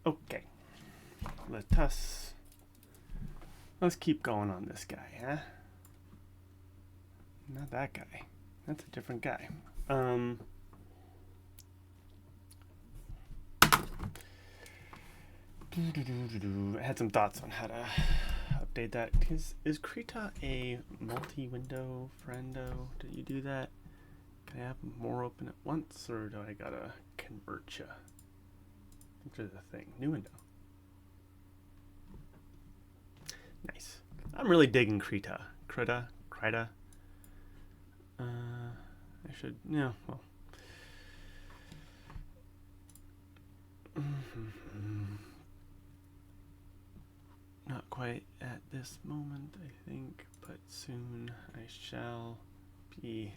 Okay. Let's keep going on this guy, huh? Not that guy. That's a different guy. I had some thoughts on how to update that. Is Krita a multi-window friendo? Did you do that? Can I have more open at once, or do I gotta convert you? Which is the thing. New window. Nice. I'm really digging Krita. Krita. I should, yeah, well. Not quite at this moment, I think, but soon I shall be.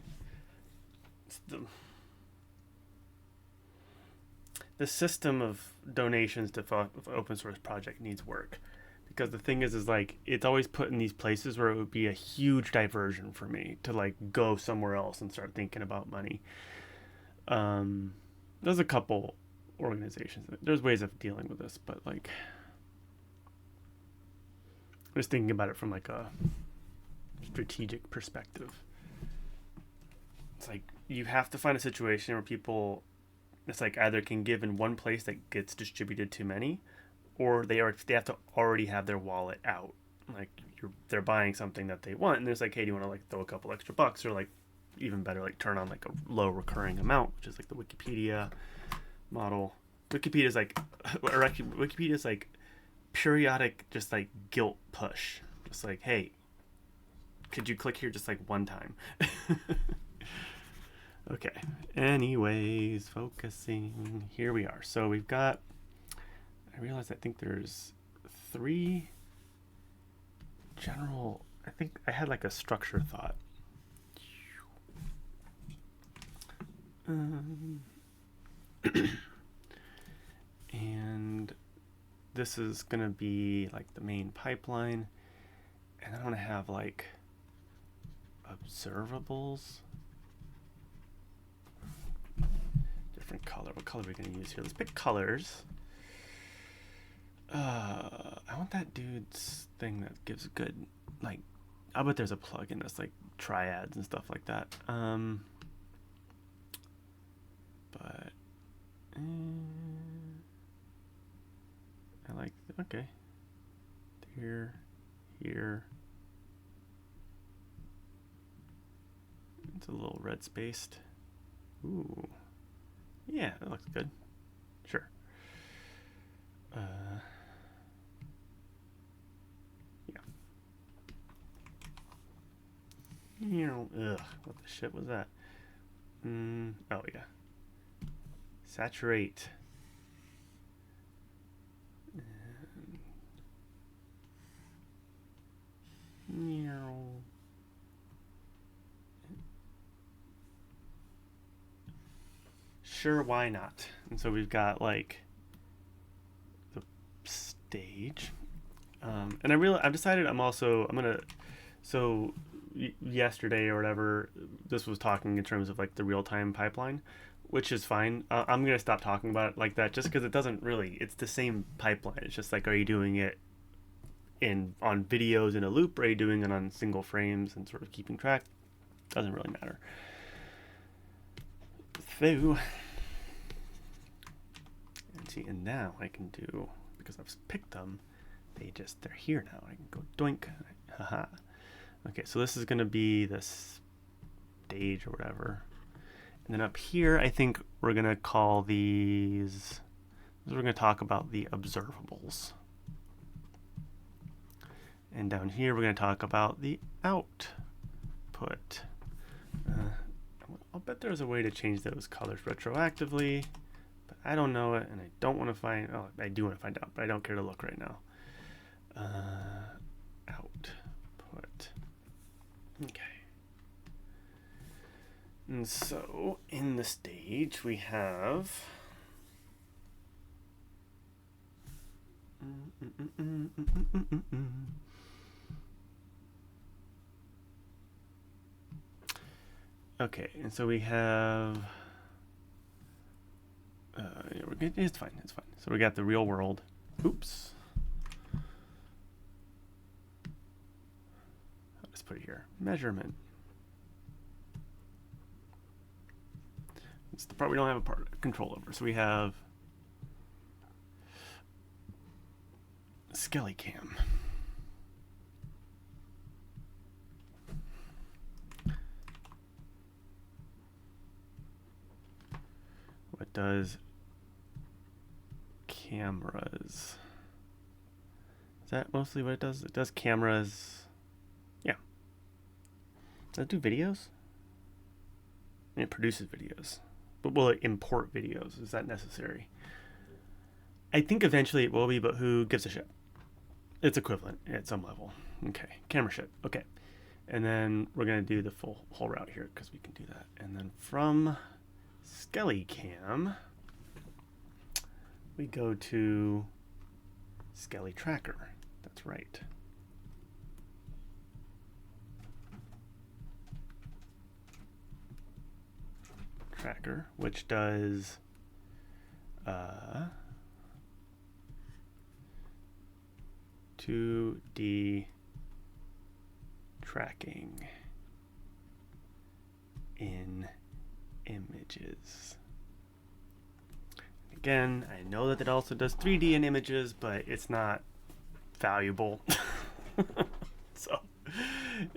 The system of donations to open source project needs work, because the thing is like it's always put in these places where it would be a huge diversion for me to like go somewhere else and start thinking about money. There's a couple organizations. There's ways of dealing with this, but like just thinking about it from like a strategic perspective. It's like you have to find a situation where people, it's like either can give in one place that gets distributed to many, or they have to already have their wallet out. Like they're buying something that they want, and there's like, hey, do you want to like throw a couple extra bucks, or like even better, like turn on like a low recurring amount, which is like the Wikipedia model. Wikipedia is like, or actually Wikipedia is like periodic, just like guilt push, just like, hey, could you click here just like one time? Okay, anyways, focusing, here we are. So we've got, I realized I think there's 3 general, I think I had like a structure thought. And this is gonna be like the main pipeline, and I want to have like observables. Different color. What color are we going to use here? Let's pick colors. I want that dude's thing that gives good, like, I bet there's a plugin that's like triads and stuff like that. But I like, okay, here. It's a little red spaced. Ooh. Yeah, that looks good. Sure. Yeah. Ugh, what the shit was that? Oh, yeah. Saturate. Sure, why not? And so we've got like the stage, and I've decided I'm gonna. So yesterday or whatever, this was talking in terms of like the real time pipeline, which is fine. I'm gonna stop talking about it like that just because it doesn't really. It's the same pipeline. It's just like, are you doing it on videos in a loop, or are you doing it on single frames and sort of keeping track? Doesn't really matter. So, and now I can do, because I've picked them, they're here now. I can go doink. Haha. Okay, so this is going to be the stage or whatever. And then up here, I think we're going to call these, we're going to talk about the observables. And down here, we're going to talk about the output. I'll bet there's a way to change those colors retroactively, but I don't know it, and I don't want to find, oh, I do want to find out, but I don't care to look right now. Output. Okay. And so in the stage we have okay, and so we have we're it's fine. It's fine. So we got the real world. Oops. I'll just put it here. Measurement. It's the part we don't have a part control over. So we have SkellyCam. What does cameras? Is that mostly what it does? It does cameras. Yeah. Does it do videos? And it produces videos. But will it import videos? Is that necessary? I think eventually it will be, but who gives a shit? It's equivalent at some level. Okay. Camera shit. Okay. And then we're going to do the whole route here because we can do that. And then from SkellyCam, we go to Skelly Tracker. That's right. Tracker, which does 2D tracking in images. Again, I know that it also does 3D in images, but it's not valuable. So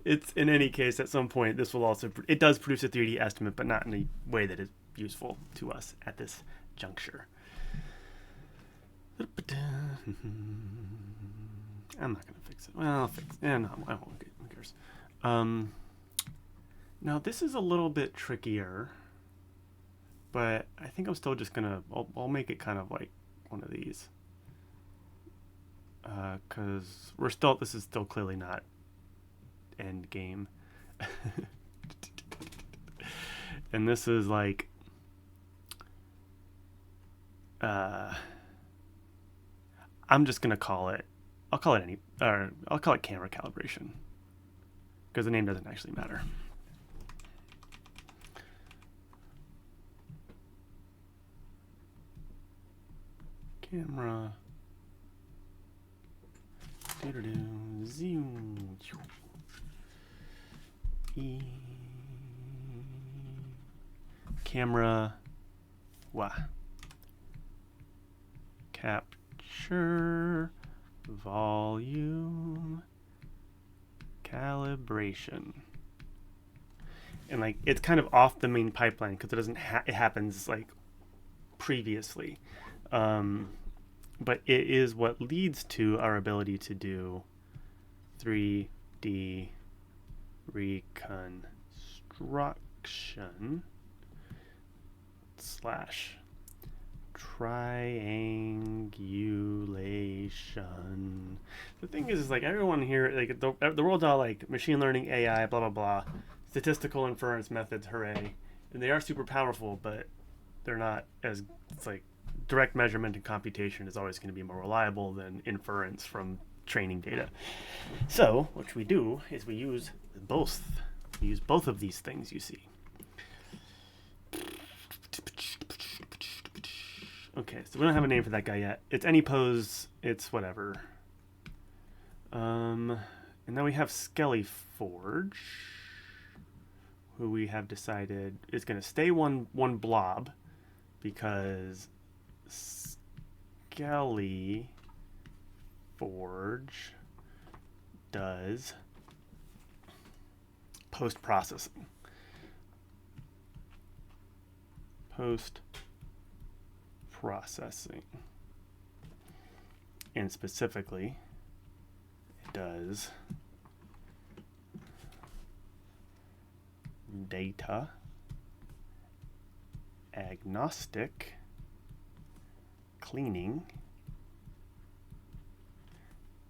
it's, in any case, at some point this will also, it does produce a 3D estimate, but not in a way that is useful to us at this juncture. I'm not gonna fix it. Well, I'll fix it. No, I won't. Who cares? Now this is a little bit trickier, but I think I'm still just gonna, I'll make it kind of like one of these, because this is still clearly not end game. And this is like I'm just gonna call it, I'll call it camera calibration, because the name doesn't actually matter. Camera zoom camera capture volume calibration. And like it's kind of off the main pipeline because it doesn't it happens like previously, but it is what leads to our ability to do 3D reconstruction / triangulation. The thing is like everyone here, like the world's all like machine learning, AI, blah blah blah, statistical inference methods, hooray, and they are super powerful, but they're not as, it's like direct measurement and computation is always going to be more reliable than inference from training data. So what we do is we use both. We use both of these things, you see. Okay, so we don't have a name for that guy yet. It's any pose, it's whatever. And now we have SkellyForge, who we have decided is going to stay one blob, because SkellyForge does post-processing. And specifically it does data agnostic cleaning,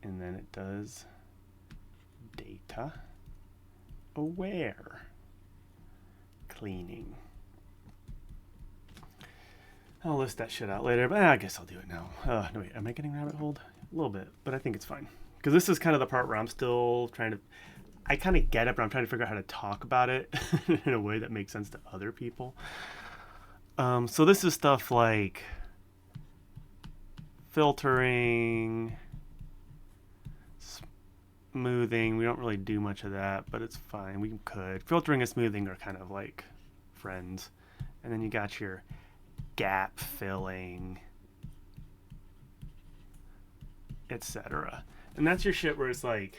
and then it does data aware cleaning. I'll list that shit out later, but I guess I'll do it now. No, wait, am I getting rabbit holed? A little bit, but I think it's fine. Because this is kind of the part where I'm still trying to, I kind of get it, but I'm trying to figure out how to talk about it in a way that makes sense to other people. So this is stuff like filtering, smoothing. We don't really do much of that, but it's fine. We could. Filtering and smoothing are kind of like friends. And then you got your gap filling, etc. And that's your shit where it's like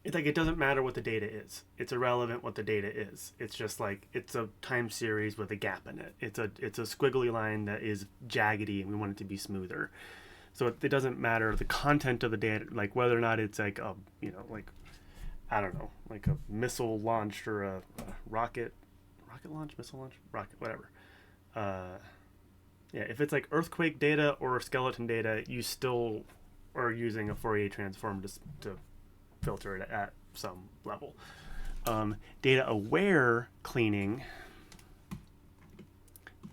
it doesn't matter what the data is. It's irrelevant what the data is. It's just like it's a time series with a gap in it. It's a squiggly line that is jaggedy, and we want it to be smoother. So it doesn't matter the content of the data, like whether or not it's like a like I don't know, like a missile launched or a rocket launch, missile launch, rocket, whatever. Yeah, if it's like earthquake data or skeleton data, you still are using a Fourier transform to filter it at some level. Data aware cleaning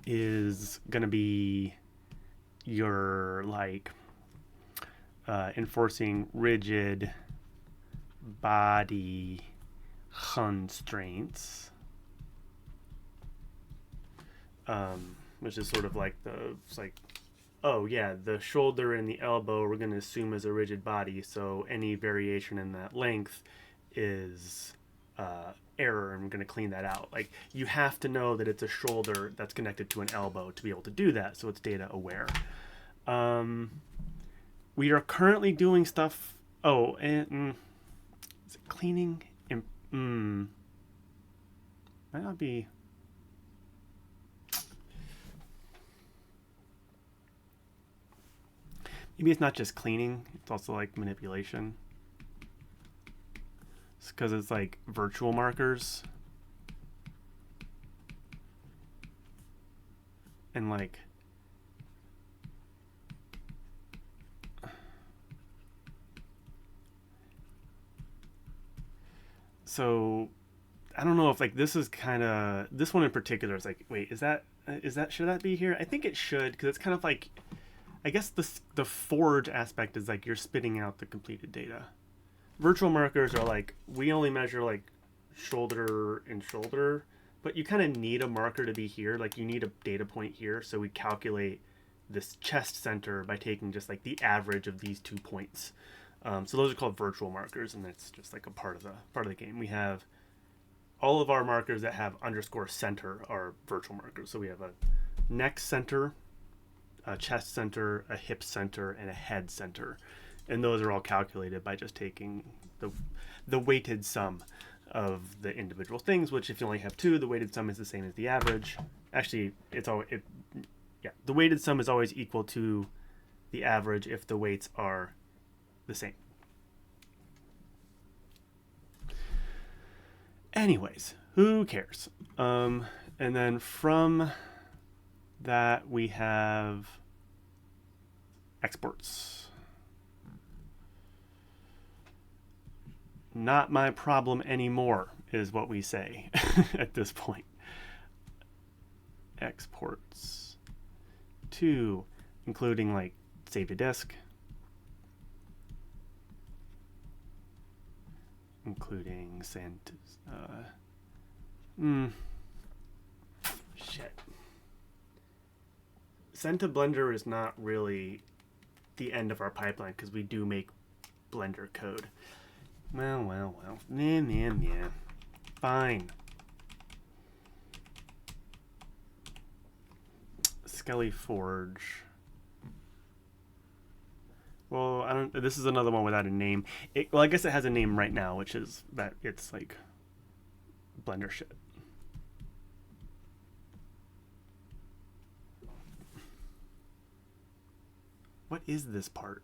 is going to be your like enforcing rigid body constraints, which is sort of like oh yeah, the shoulder and the elbow we're going to assume is a rigid body, so any variation in that length is error, and we're going to clean that out. Like, you have to know that it's a shoulder that's connected to an elbow to be able to do that, so it's data aware. We are currently doing stuff. Oh, and is it cleaning? Might not be. Maybe it's not just cleaning, it's also like manipulation. It's because it's like virtual markers. And like so I don't know if like this is kind of, this one in particular is like, wait, is that should that be here? I think it should, because it's kind of like, I guess the forge aspect is like you're spitting out the completed data. Virtual markers are like, we only measure like shoulder and shoulder, but you kind of need a marker to be here. Like, you need a data point here, so we calculate this chest center by taking just like the average of these 2 points. So those are called virtual markers, and it's just like a part of the game. We have all of our markers that have underscore center are virtual markers. So we have a neck center, a chest center, a hip center, and a head center, and those are all calculated by just taking the weighted sum of the individual things, which if you only have 2, the weighted sum is the same as the average. Actually, the weighted sum is always equal to the average if the weights are the same. Anyways, who cares? And then from that we have exports. Not my problem anymore is what we say at this point. Exports to including like save to disk, including send shit. Send to Blender is not really the end of our pipeline because we do make Blender code. Well. Yeah. Fine. Skelly Forge. Well, I don't. This is another one without a name. Well, I guess it has a name right now, which is that it's like Blender shit. What is this part?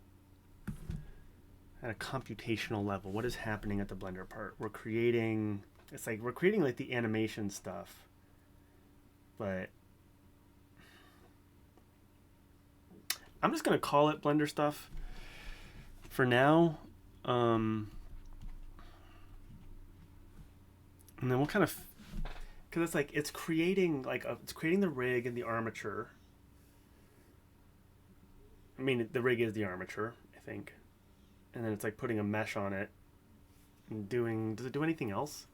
At a computational level, what is happening at the Blender part? We're creating like the animation stuff, but I'm just gonna call it Blender stuff for now, and then we'll kind of, because it's like it's creating the rig and the armature. I mean, the rig is the armature, I think. And then it's like putting a mesh on it and does it do anything else?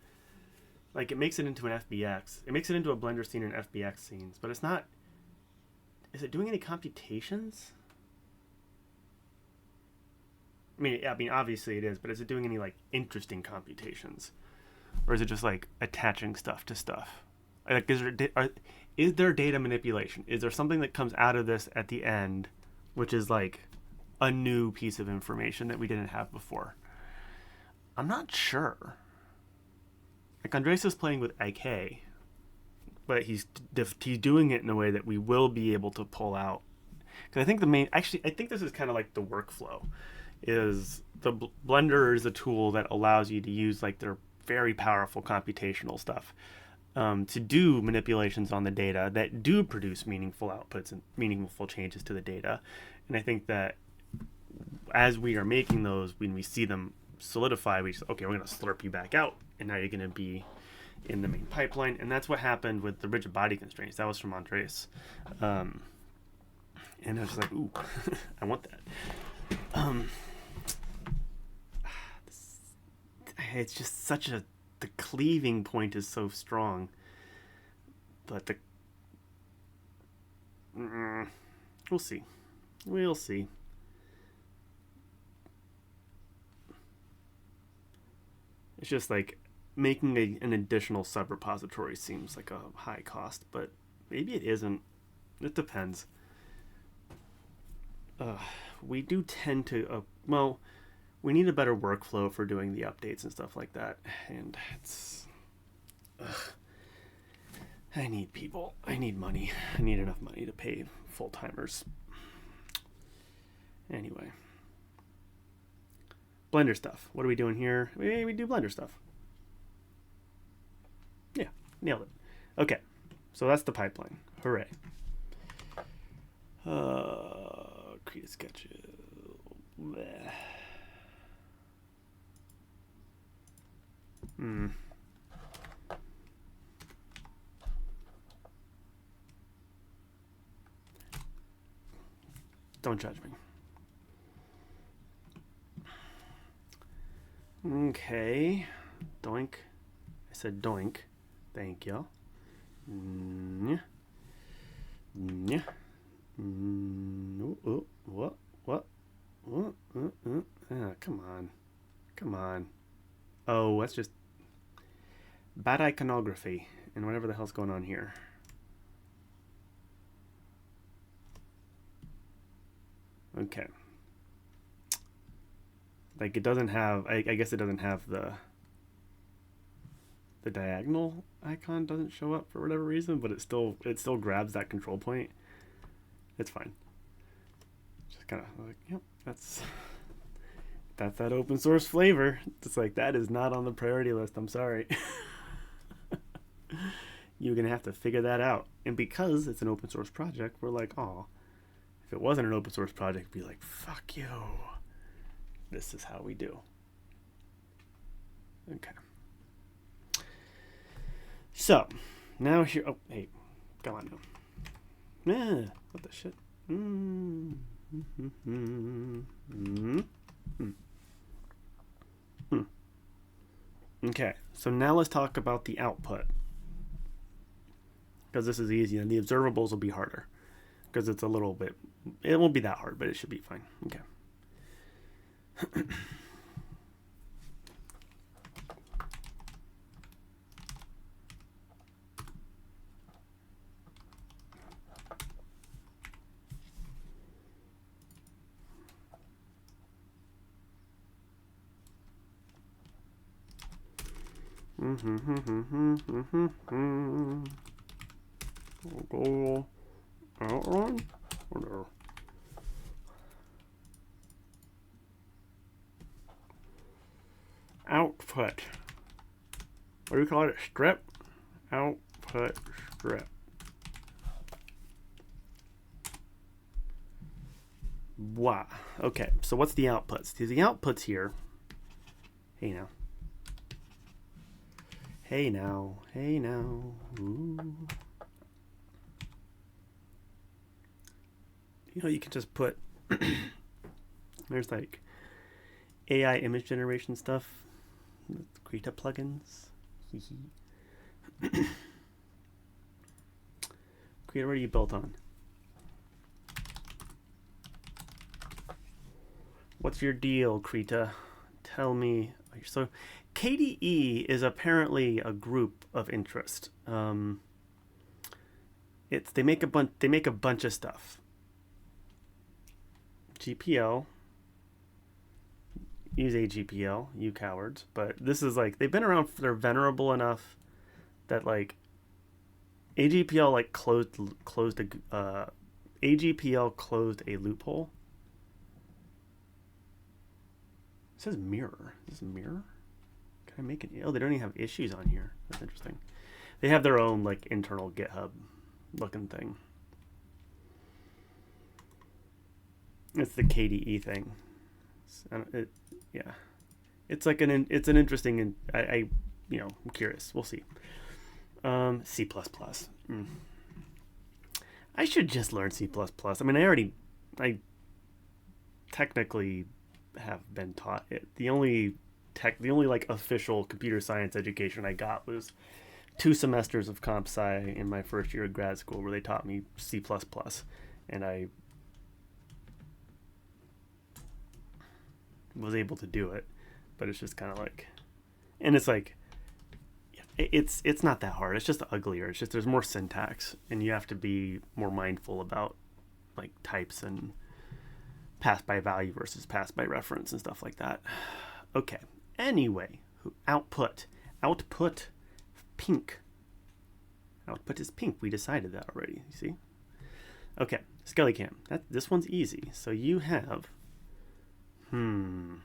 Like, it makes it into an FBX. It makes it into a Blender scene and FBX scenes, but it's not is it doing any computations? I mean, obviously it is, but is it doing any like interesting computations, or is it just like attaching stuff to stuff? Like, is there data manipulation? Is there something that comes out of this at the end, which is like a new piece of information that we didn't have before? I'm not sure. Like, Andres is playing with IK, but he's doing it in a way that we will be able to pull out. Because I think I think this is kind of like the workflow. Is the Blender is a tool that allows you to use like their very powerful computational stuff to do manipulations on the data that do produce meaningful outputs and meaningful changes to the data. And I think that as we are making those, when we see them solidify, we just, okay, we're going to slurp you back out, and now you're going to be in the main pipeline. And that's what happened with the rigid body constraints. That was from Andres. And I was just like, ooh, I want that. It's just the cleaving point is so strong, but we'll see. It's just like making an additional sub-repository seems like a high cost, but maybe it isn't. It depends. We do tend to, we need a better workflow for doing the updates and stuff like that. And I need people. I need money. I need enough money to pay full-timers. Anyway. Blender stuff. What are we doing here? We do Blender stuff. Yeah, nailed it. Okay, so that's the pipeline. Hooray. Create sketches. Bleh. Don't judge me. Okay. Doink. I said doink. Thank you. What? Come on. Oh, that's just bad iconography and whatever the hell's going on here. Okay. Like, it doesn't have, I guess it doesn't have the diagonal icon doesn't show up for whatever reason, but it still grabs that control point. It's fine. Just kind of like, yep, that's that open source flavor. It's like, that is not on the priority list. I'm sorry. You're going to have to figure that out. And because it's an open source project, we're like, oh, if it wasn't an open source project, it'd be like, fuck you. This is how we do. Okay. So, now here, oh, hey, come on now. What the shit? Okay, so now let's talk about the output. Because this is easy, and the observables will be harder. Because it's a little bit, it won't be that hard, but it should be fine. Okay. Go outrun or no? Output. What do you call it? Strip? Output strip. Wow. Okay, so what's the outputs? The outputs here. Hey now. Ooh. You know, you can just put there's like AI image generation stuff, Krita plugins. Krita, what are you built on? What's your deal, Krita? Tell me. So, KDE is apparently a group of interest. They make a bunch of stuff. GPL. Use AGPL, you cowards. But this is like they've been around. They're venerable enough that like AGPL like closed AGPL closed a loophole. It says mirror. Is this a mirror? Can I make it? Oh, they don't even have issues on here. That's interesting. They have their own like internal GitHub looking thing. It's the KDE thing. Yeah, it's like it's an interesting. I I'm curious. We'll see. C++. I should just learn C++. I mean, I technically have been taught it. The only like official computer science education I got was 2 semesters of comp sci in my first year of grad school where they taught me C++, and I was able to do it, but it's just kind of like, and it's like, it's not that hard. It's just uglier. It's just there's more syntax, and you have to be more mindful about like types and pass by value versus pass by reference and stuff like that. Okay. Anyway, output pink. Output is pink. We decided that already. You see? Okay. Skellycam. This one's easy. So you have. Ooh,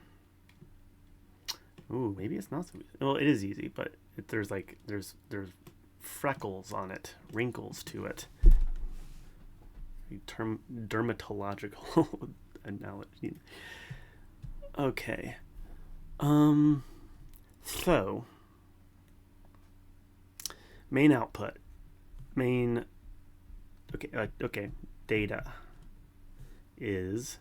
maybe it's not so easy. Well, it is easy, but there's freckles on it, wrinkles to it. Dermatological analogy. Okay. So main output. Okay. Data is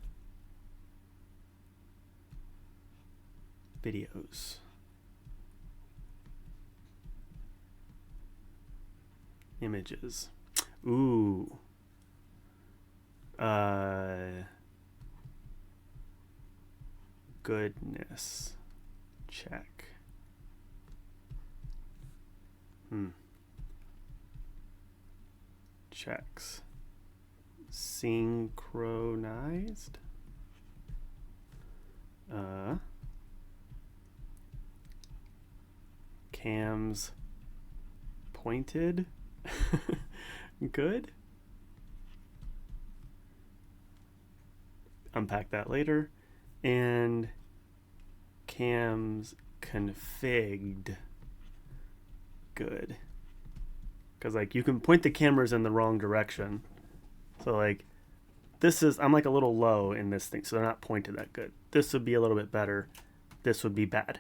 videos. Images. Ooh. Goodness. Check. Checks. Synchronized. Cams pointed. Good. Unpack that later. And cams configured. Good. Because like you can point the cameras in the wrong direction. So like I'm like a little low in this thing, so they're not pointed that good. This would be a little bit better. This would be bad.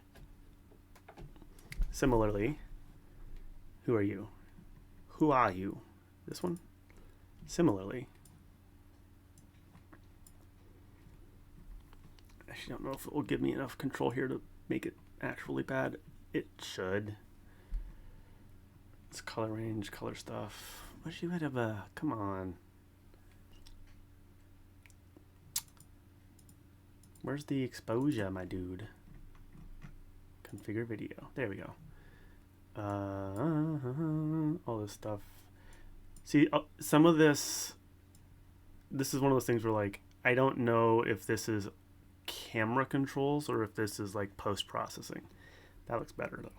Similarly, who are you? Who are you? This one? Similarly. I actually don't know if it will give me enough control here to make it actually bad. It should. It's color range, color stuff. What you have a... Come on. Where's the exposure, my dude? Configure video. There we go. All this stuff. See, some of this is one of those things where like I don't know if this is camera controls or if this is like post-processing. That looks better though.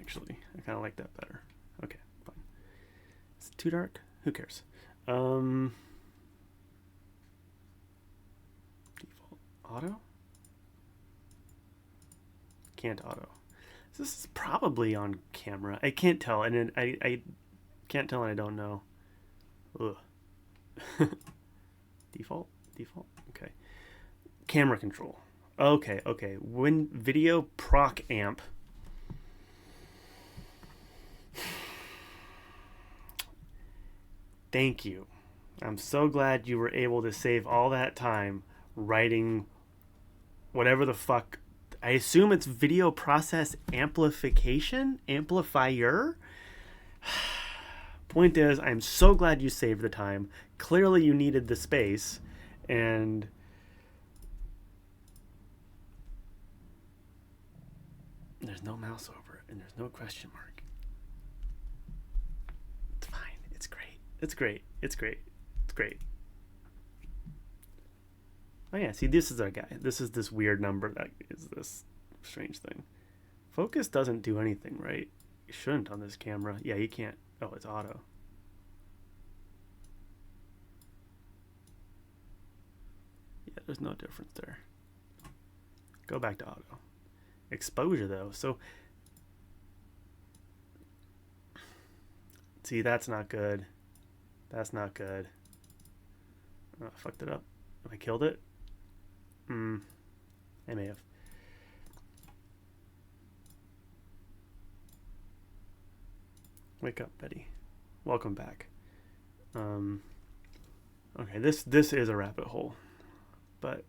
Actually, I kind of like that better. Okay, fine. Is it too dark? Who cares? Default auto? Can't auto. This is probably on camera. I can't tell, and I can't tell, and I don't know. Ugh. Default. Okay. Camera control. Okay. When video proc amp. Thank you. I'm so glad you were able to save all that time writing whatever the fuck. I assume it's video process amplifier. Point is, I'm so glad you saved the time. Clearly you needed the space, and There's no mouse over it, and there's no question mark. It's fine. It's great. It's great. It's great. It's great. Oh yeah, see, this is our guy. This is this weird number that is this strange thing. Focus doesn't do anything, right? It shouldn't on this camera. Yeah, you can't. Oh, it's auto. Yeah, there's no difference there. Go back to auto. Exposure, though. So, see, that's not good. That's not good. Oh, I fucked it up. Have I killed it? I may have. Wake up, Betty. Welcome back. Okay, this is a rabbit hole, but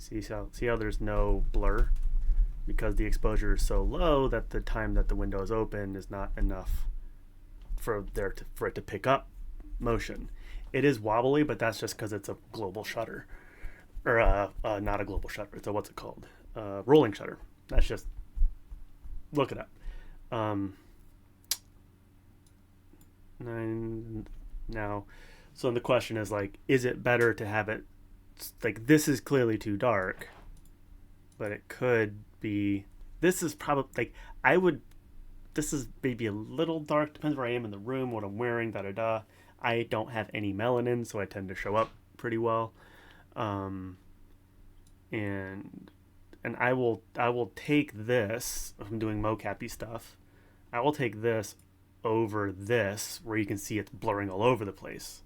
see how there's no blur because the exposure is so low that the time that the window is open is not enough for it to pick up motion. It is wobbly, but that's just because it's a global shutter, or not a global shutter. It's a, what's it called? Rolling shutter. That's just, look it up. Now, so the question is like, is it better to have it like this is clearly too dark, but it could be. This is probably like this is maybe a little dark. Depends where I am in the room, what I'm wearing, da da da. I don't have any melanin, so I tend to show up pretty well. And I will take this. If I'm doing mocap-y stuff, I will take this over this, where you can see it's blurring all over the place.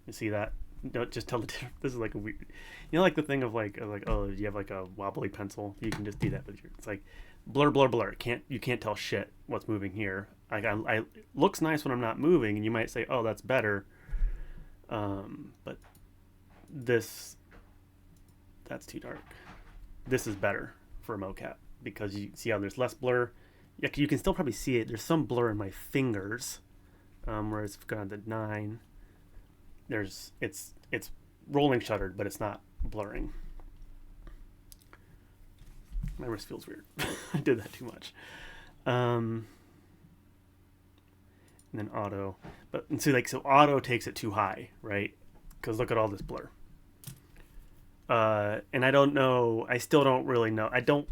You see that? Don't just tell the difference. This is like a weird, like the thing of like oh, you have like a wobbly pencil. You can just do that with your. It's like blur, blur, blur. You can't tell shit what's moving here. Like I looks nice when I'm not moving, and you might say, oh, that's better. But that's too dark. This is better for mocap because you see how there's less blur. Yeah, you can still probably see it. There's some blur in my fingers, where it's gone to 9. It's rolling shuttered, but it's not blurring. My wrist feels weird. I did that too much. And then auto, so auto takes it too high, right? Because look at all this blur. And I don't know. I still don't really know. I don't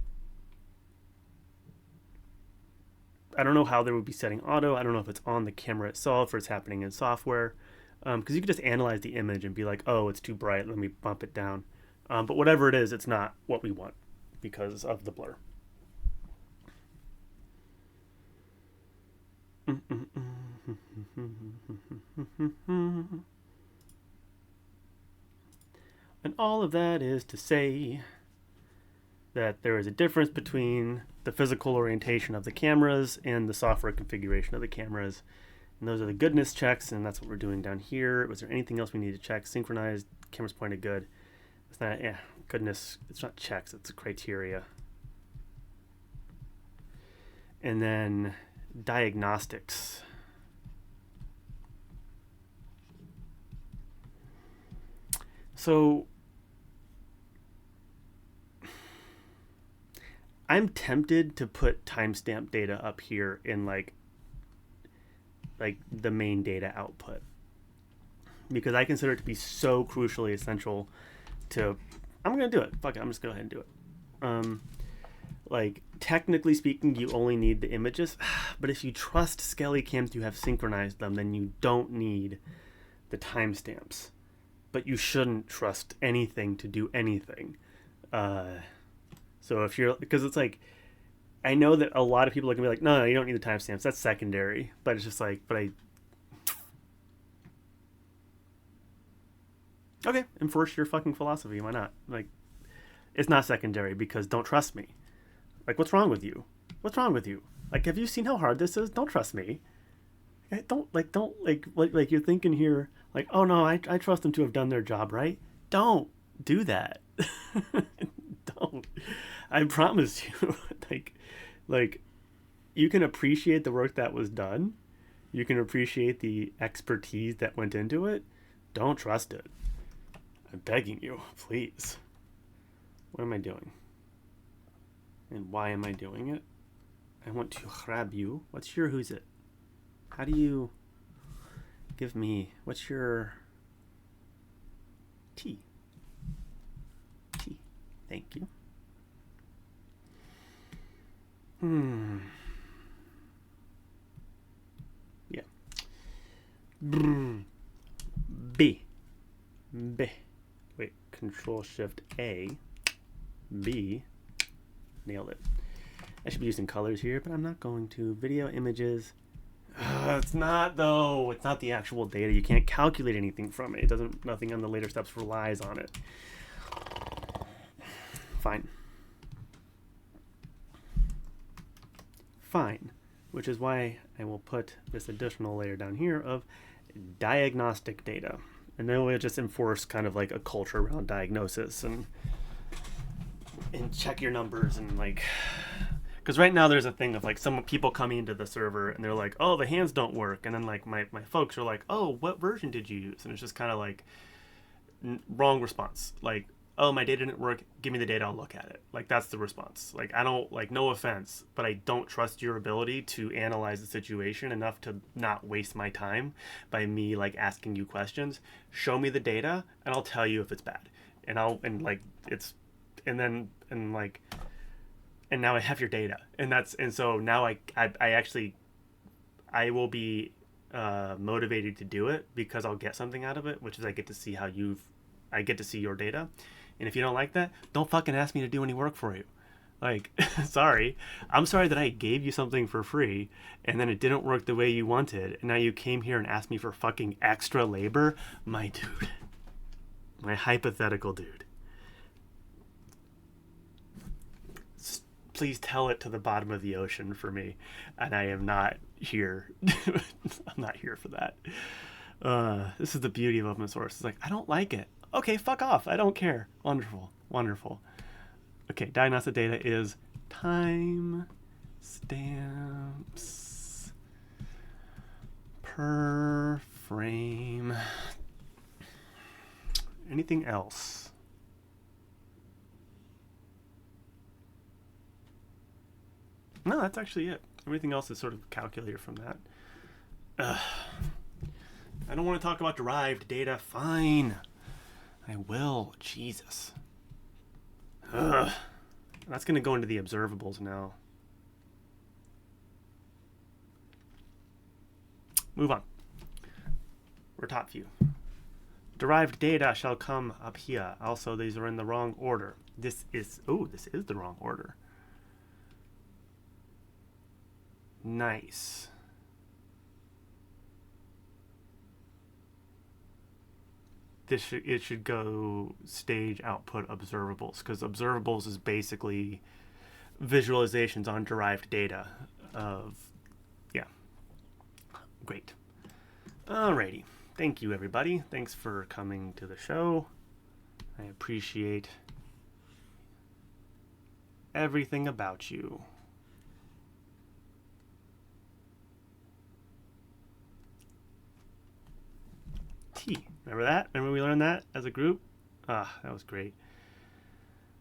know how they would be setting auto. I don't know if it's on the camera itself or it's happening in software. Because you could just analyze the image and be like, oh, it's too bright. Let me bump it down. But whatever it is, it's not what we want because of the blur. And all of that is to say that there is a difference between the physical orientation of the cameras and the software configuration of the cameras. And those are the goodness checks, and that's what we're doing down here. Was there anything else we need to check? Synchronized, camera's pointed good. It's not, goodness, it's not checks, it's a criteria. And then diagnostics. So I'm tempted to put timestamp data up here in like the main data output because I consider it to be so crucially essential to. I'm gonna do it. Fuck it. I'm just gonna go ahead and do it. Like technically speaking, you only need the images, but if you trust SkellyCam to have synchronized them, then you don't need the timestamps. But you shouldn't trust anything to do anything. So if you're, because it's like, I know that a lot of people are gonna be like, no, you don't need the timestamps. That's secondary. But it's just like, okay, enforce your fucking philosophy. Why not? Like, it's not secondary because don't trust me. Like, what's wrong with you? What's wrong with you? Like, have you seen how hard this is? Don't trust me. Don't you're thinking here, like, oh no, I trust them to have done their job, right? Don't do that. Don't. I promise you. like you can appreciate the work that was done. You can appreciate the expertise that went into it. Don't trust it. I'm begging you, please. What am I doing? And why am I doing it? I want to grab you. What's your who's it? How do you give me, what's your T? T. Thank you. Yeah. B. Wait, Control Shift A. B. Nailed it. I should be using colors here, but I'm not going to. Video, images. It's not though. It's not the actual data. You can't calculate anything from it. It doesn't. Nothing on the later steps relies on it. Fine. Fine. Which is why I will put this additional layer down here of diagnostic data. And then we'll just enforce kind of like a culture around diagnosis and check your numbers and like, because right now there's a thing of like some people coming into the server and they're like, oh, the hands don't work. And then like my folks are like, oh, what version did you use? And it's just kind of like wrong response. Like, oh, my data didn't work. Give me the data. I'll look at it. Like, that's the response. Like, I don't, like, no offense, but I don't trust your ability to analyze the situation enough to not waste my time by me, like, asking you questions. Show me the data, and I'll tell you if it's bad. And now I have your data. And so now I will be motivated to do it because I'll get something out of it, which is I get to see your data. And if you don't like that, don't fucking ask me to do any work for you. Like, sorry. I'm sorry that I gave you something for free and then it didn't work the way you wanted. And now you came here and asked me for fucking extra labor. My dude. My hypothetical dude. Please tell it to the bottom of the ocean for me. And I am not here. I'm not here for that. This is the beauty of open source. It's like, I don't like it. Okay, fuck off. I don't care. Wonderful. Wonderful. Okay, diagnostic data is time stamps per frame. Anything else? No, that's actually it. Everything else is sort of calculated from that. I don't want to talk about derived data. Fine. I will. Jesus. Ugh. That's going to go into the observables now. Move on. We're top view. Derived data shall come up here. Also, these are in the wrong order. This is the wrong order. Nice. It should go stage output observables, because observables is basically visualizations on derived data of, yeah. Great. Alrighty. Thank you, everybody. Thanks for coming to the show. I appreciate everything about you. T. Remember that? Remember we learned that as a group? Ah, that was great.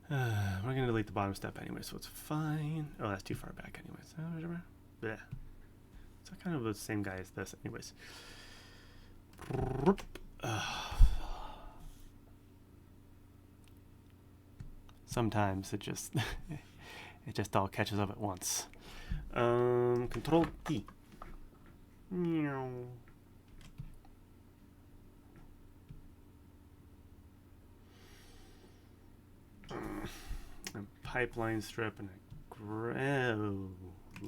We're going to delete the bottom step anyway, so it's fine. Oh, that's too far back anyways. Bleh. It's kind of the same guy as this anyways. Sometimes it just all catches up at once. Control T. Meow. A pipeline strip and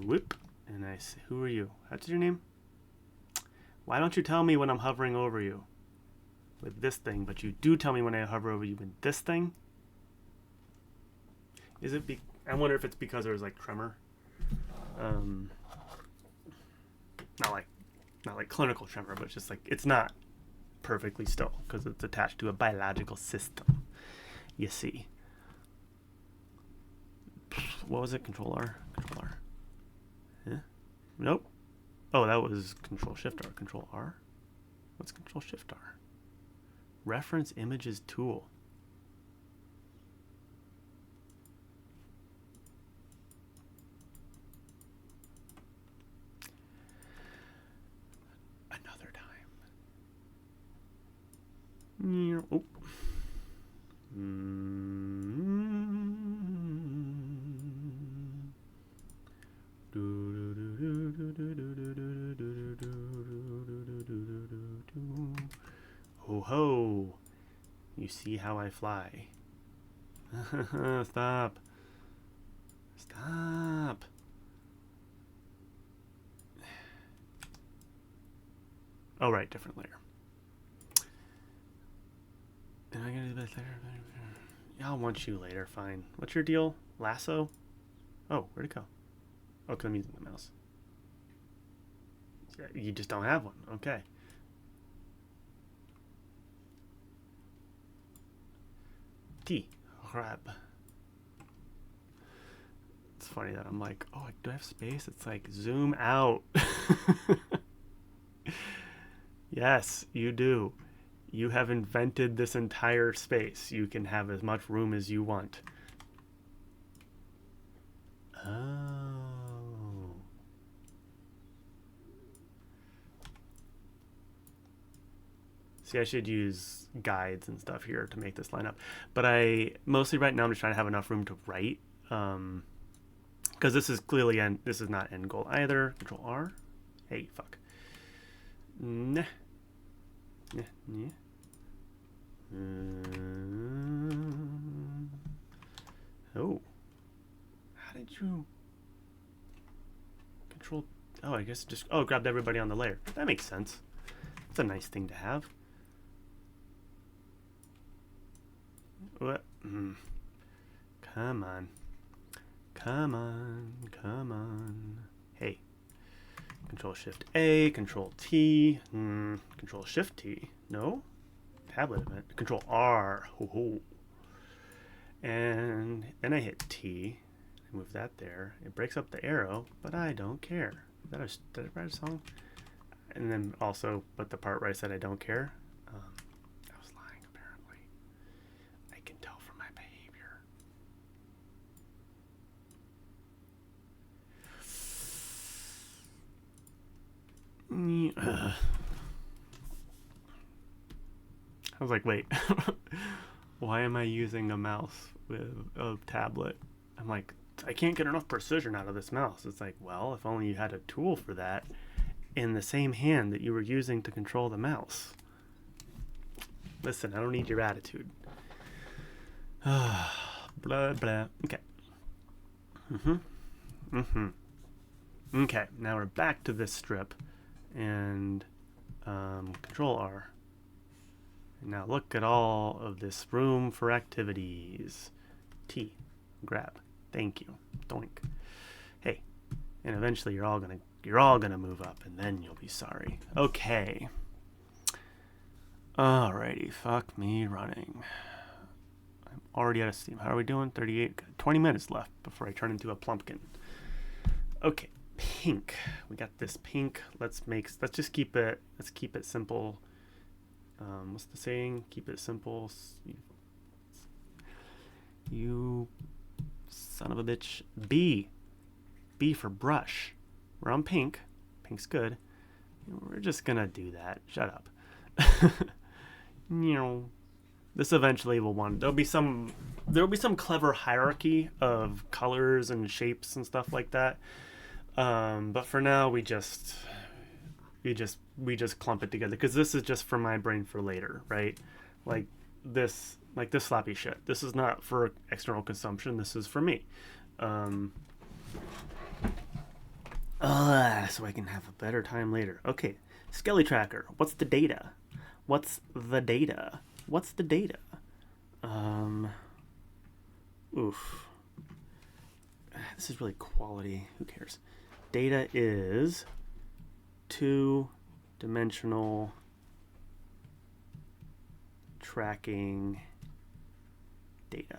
whoop, and I say, who are you? That's your name? Why don't you tell me when I'm hovering over you with this thing, but you do tell me when I hover over you with this thing? Is it I wonder if it's because there's like tremor. Not like clinical tremor, but just like it's not perfectly still because it's attached to a biological system. You see. What was it? Control R? Control R. Huh? Nope. Oh, that was Control Shift R. Control R? What's Control Shift R? Reference images tool. Another time. Oh. Ho ho! You see how I fly. Stop. Stop. Oh, right, different layer. Am I gonna do this later? Yeah, I'll want you later, fine. What's your deal? Lasso? Oh, where'd it go? Oh, because I'm using the mouse. You just don't have one. Okay. T. Grab. It's funny that I'm like, oh, do I have space? It's like, zoom out. Yes, you do. You have invented this entire space. You can have as much room as you want. Oh. See, I should use guides and stuff here to make this line up. But mostly right now I'm just trying to have enough room to write. Because this is clearly, this is not end goal either. Control R. Hey, fuck. Nah. Yeah, yeah. Oh. How did you control? Oh, I guess just, oh, grabbed everybody on the layer. That makes sense. It's a nice thing to have. What? Come on. Come on. Come on. Hey. Control Shift A, Control T, Control Shift T. No? Tablet event. Control R. Ho ho. And then I hit T. I move that there. It breaks up the arrow, but I don't care. Did I write a song? And then also, but the part where I said I don't care, I was lying apparently. I can tell from my behavior. I was like, wait, why am I using a mouse with a tablet? I'm like, I can't get enough precision out of this mouse. It's like, well, if only you had a tool for that in the same hand that you were using to control the mouse. Listen, I don't need your attitude. Blah, blah. Okay. Okay, now we're back to this strip. And Control R. And now look at all of this room for activities. T. Grab. Thank you. Doink. Hey. And eventually you're all gonna move up, and then you'll be sorry. Okay. Alrighty. Fuck me running. I'm already out of steam. How are we doing? 38. 20 minutes left before I turn into a plumpkin. Okay. Pink. We got this pink. Let's just keep it. Let's keep it simple. What's the saying? Keep it simple. You son of a bitch. B. B for brush. We're on pink. Pink's good. We're just gonna do that. Shut up. This eventually will want. There'll be some clever hierarchy of colors and shapes and stuff like that. But for now, we just clump it together because this is just for my brain for later, right? Like this sloppy shit. This is not for external consumption. This is for me. So I can have a better time later. Okay, Skelly Tracker. What's the data? What's the data? What's the data? Oof. This is really quality. Who cares? Data is two-dimensional tracking data.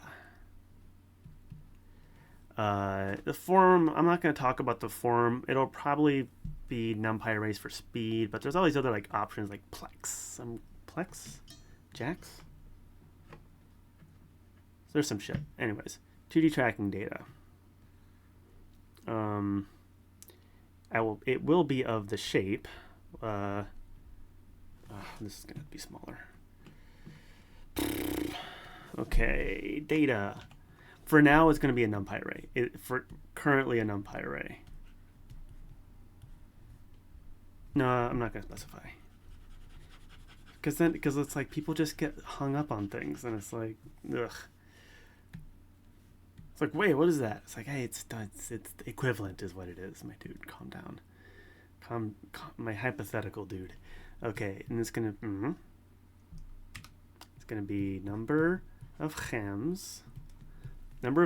The form, I'm not going to talk about the form. It'll probably be NumPy arrays for speed, but there's all these other like options like Plex. Plex? Jax? There's some shit. Anyways, 2D tracking data. It will be of the shape. This is gonna be smaller. Okay, data. For now, it's gonna be a NumPy array. For currently a NumPy array. No, I'm not gonna specify. Because it's like people just get hung up on things, and it's like, ugh. It's like, wait, what is that? It's like, hey, it's equivalent is what it is, my dude. Calm down. My hypothetical dude. Okay, and it's gonna be number of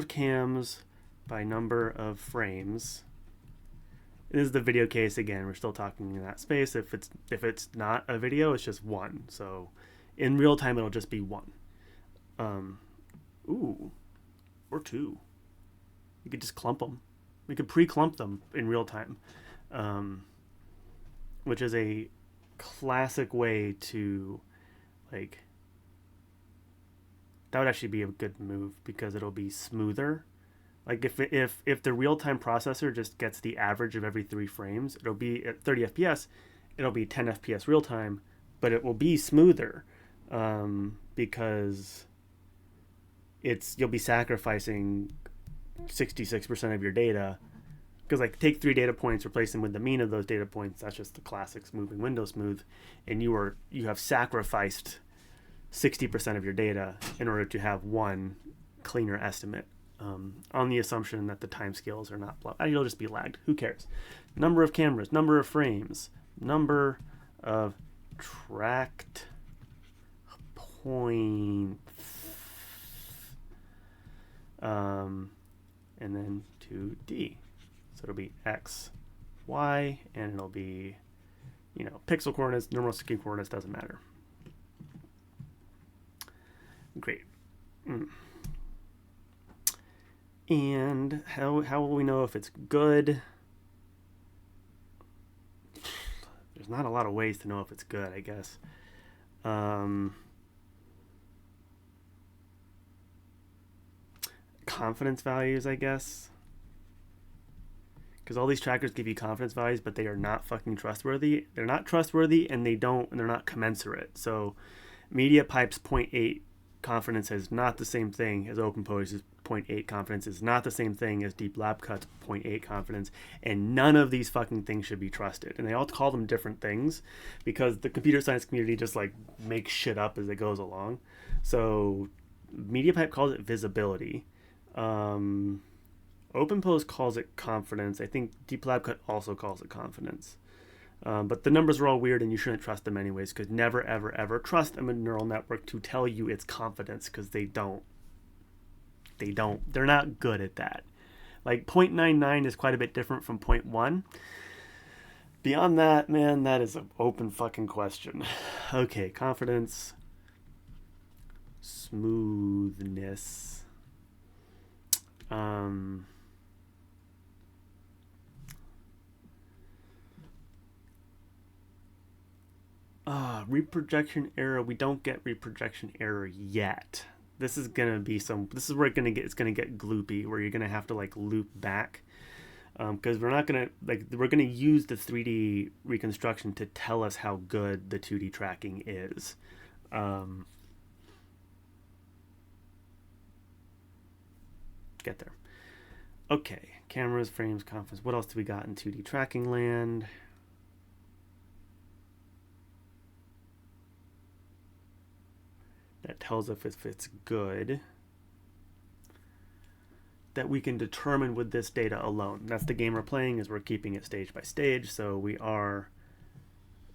cams by number of frames. This is the video case again. We're still talking in that space. If it's not a video, it's just one. So in real time, it'll just be one. Or two. You could just clump them. We could pre-clump them in real time, which is a classic way to, like, that would actually be a good move because it'll be smoother. Like if the real-time processor just gets the average of every 3 frames, it'll be at 30 FPS, it'll be 10 FPS real time, but it will be smoother because you'll be sacrificing 66% of your data. Because like take 3 data points, replace them with the mean of those data points. That's just the classic smoothing window smooth, and you have sacrificed 60% of your data in order to have one cleaner estimate. On the assumption that the timescales are not it'll just be lagged. Who cares? Number of cameras, number of frames, number of tracked points, and then 2D. So it'll be X, Y, and it'll be, pixel coordinates, numeral scheme coordinates, doesn't matter. Great. And how will we know if it's good? There's not a lot of ways to know if it's good, I guess. Confidence values, I guess. Because all these trackers give you confidence values, but they are not fucking trustworthy. They're not trustworthy, and they're not commensurate. So MediaPipe's 0.8 confidence is not the same thing as OpenPose's 0.8 confidence. Is not the same thing as Deep Lab Cut's 0.8 confidence, and none of these fucking things should be trusted. And they all call them different things because the computer science community just like makes shit up as it goes along. So MediaPipe calls it visibility. OpenPose calls it confidence. I think Deep Lab Cut also calls it confidence. But the numbers are all weird, and you shouldn't trust them anyways, because never, ever, ever trust a neural network to tell you its confidence, because they don't. They're not good at that. Like 0.99 is quite a bit different from 0.1. Beyond that, man, that is an open fucking question. Okay, confidence, smoothness. Reprojection error. We don't get reprojection error yet. This is where it's gonna get gloopy, where you're gonna have to like loop back, because we're gonna use the 3D reconstruction to tell us how good the 2D tracking is. Get there. Okay, cameras, frames, confidence. What else do we got in 2D tracking land? That tells us if it's good, that we can determine with this data alone. That's the game we're playing, is we're keeping it stage by stage. So we are,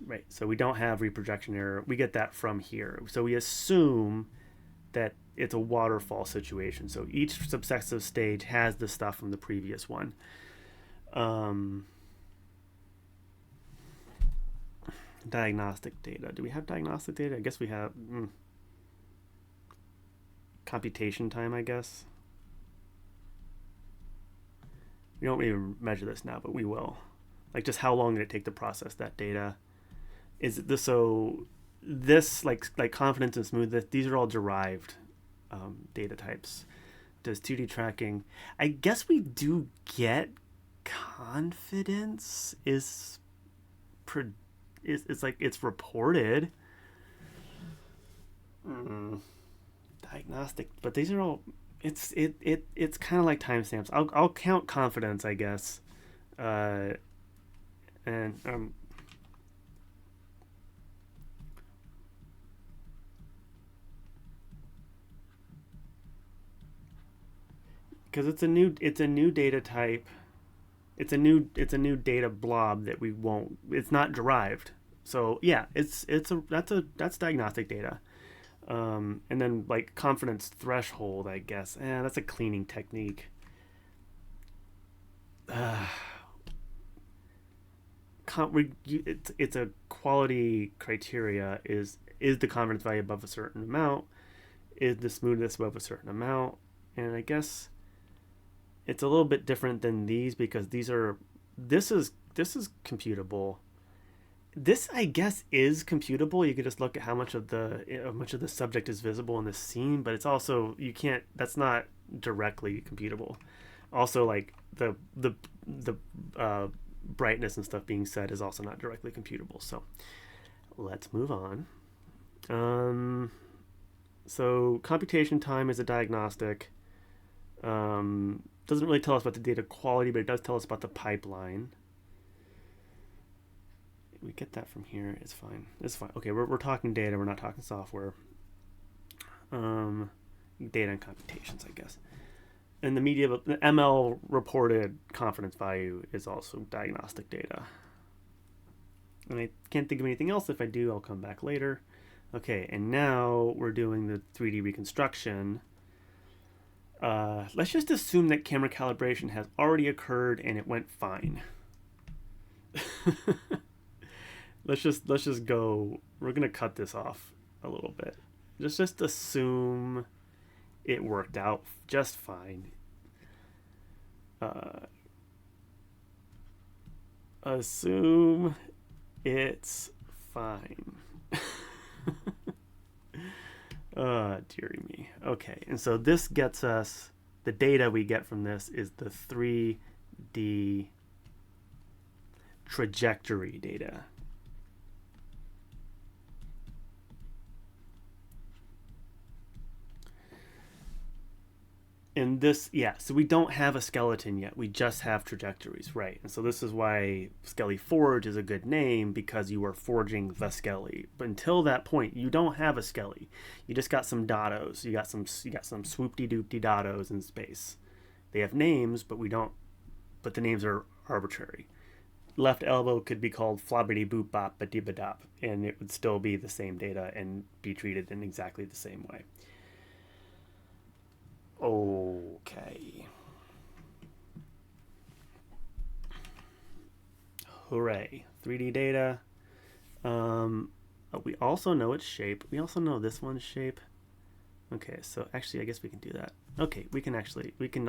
right, so we don't have reprojection error. We get that from here. So we assume that it's a waterfall situation. So each successive stage has the stuff from the previous one. Diagnostic data. Do we have diagnostic data? I guess we have. Computation time, I guess. We don't even measure this now, but we will. Like, just how long did it take to process that data? Is it this? So this like confidence and smoothness, these are all derived data types. Does 2D tracking? I guess we do get confidence it's like it's reported. Diagnostic, but these are all it's kind of like timestamps. I'll count confidence, I guess. And because it's a new data type. It's a new data blob that we won't. It's not derived. So yeah, that's diagnostic data. And then like confidence threshold, I guess. That's a cleaning technique. It's a quality criteria. Is the confidence value above a certain amount? Is the smoothness above a certain amount? And I guess it's a little bit different than these because this is computable. This, I guess, is computable. You could just look at how much of the subject is visible in the scene, but it's also you can't. That's not directly computable. Also, like the brightness and stuff being set is also not directly computable. So let's move on. So computation time is a diagnostic. Doesn't really tell us about the data quality, but it does tell us about the pipeline. We get that from here. It's fine. It's fine. Okay, we're talking data. We're not talking software. Data and computations, I guess. And the ML reported confidence value is also diagnostic data. And I can't think of anything else. If I do, I'll come back later. Okay, and now we're doing the 3D reconstruction. Let's just assume that camera calibration has already occurred and it went fine. let's just go. We're gonna cut this off a little bit. Just assume it worked out just fine. Assume it's fine. Dearie me. Okay, and so this gets us, the data we get from this is the 3D trajectory data. And this, yeah, so we don't have a skeleton yet. We just have trajectories, right? And so this is why Skelly Forge is a good name, because you are forging the Skelly. But until that point, you don't have a Skelly. You just got some dados. You got some swoop-de-doop-de dados in space. They have names, but but the names are arbitrary. Left elbow could be called flobbity-boop-bop-ba-dee-ba-dop, and it would still be the same data and be treated in exactly the same way. Okay. Hooray. 3D data. We also know its shape. We also know this one's shape. Okay, so actually I guess we can do that. Okay, we can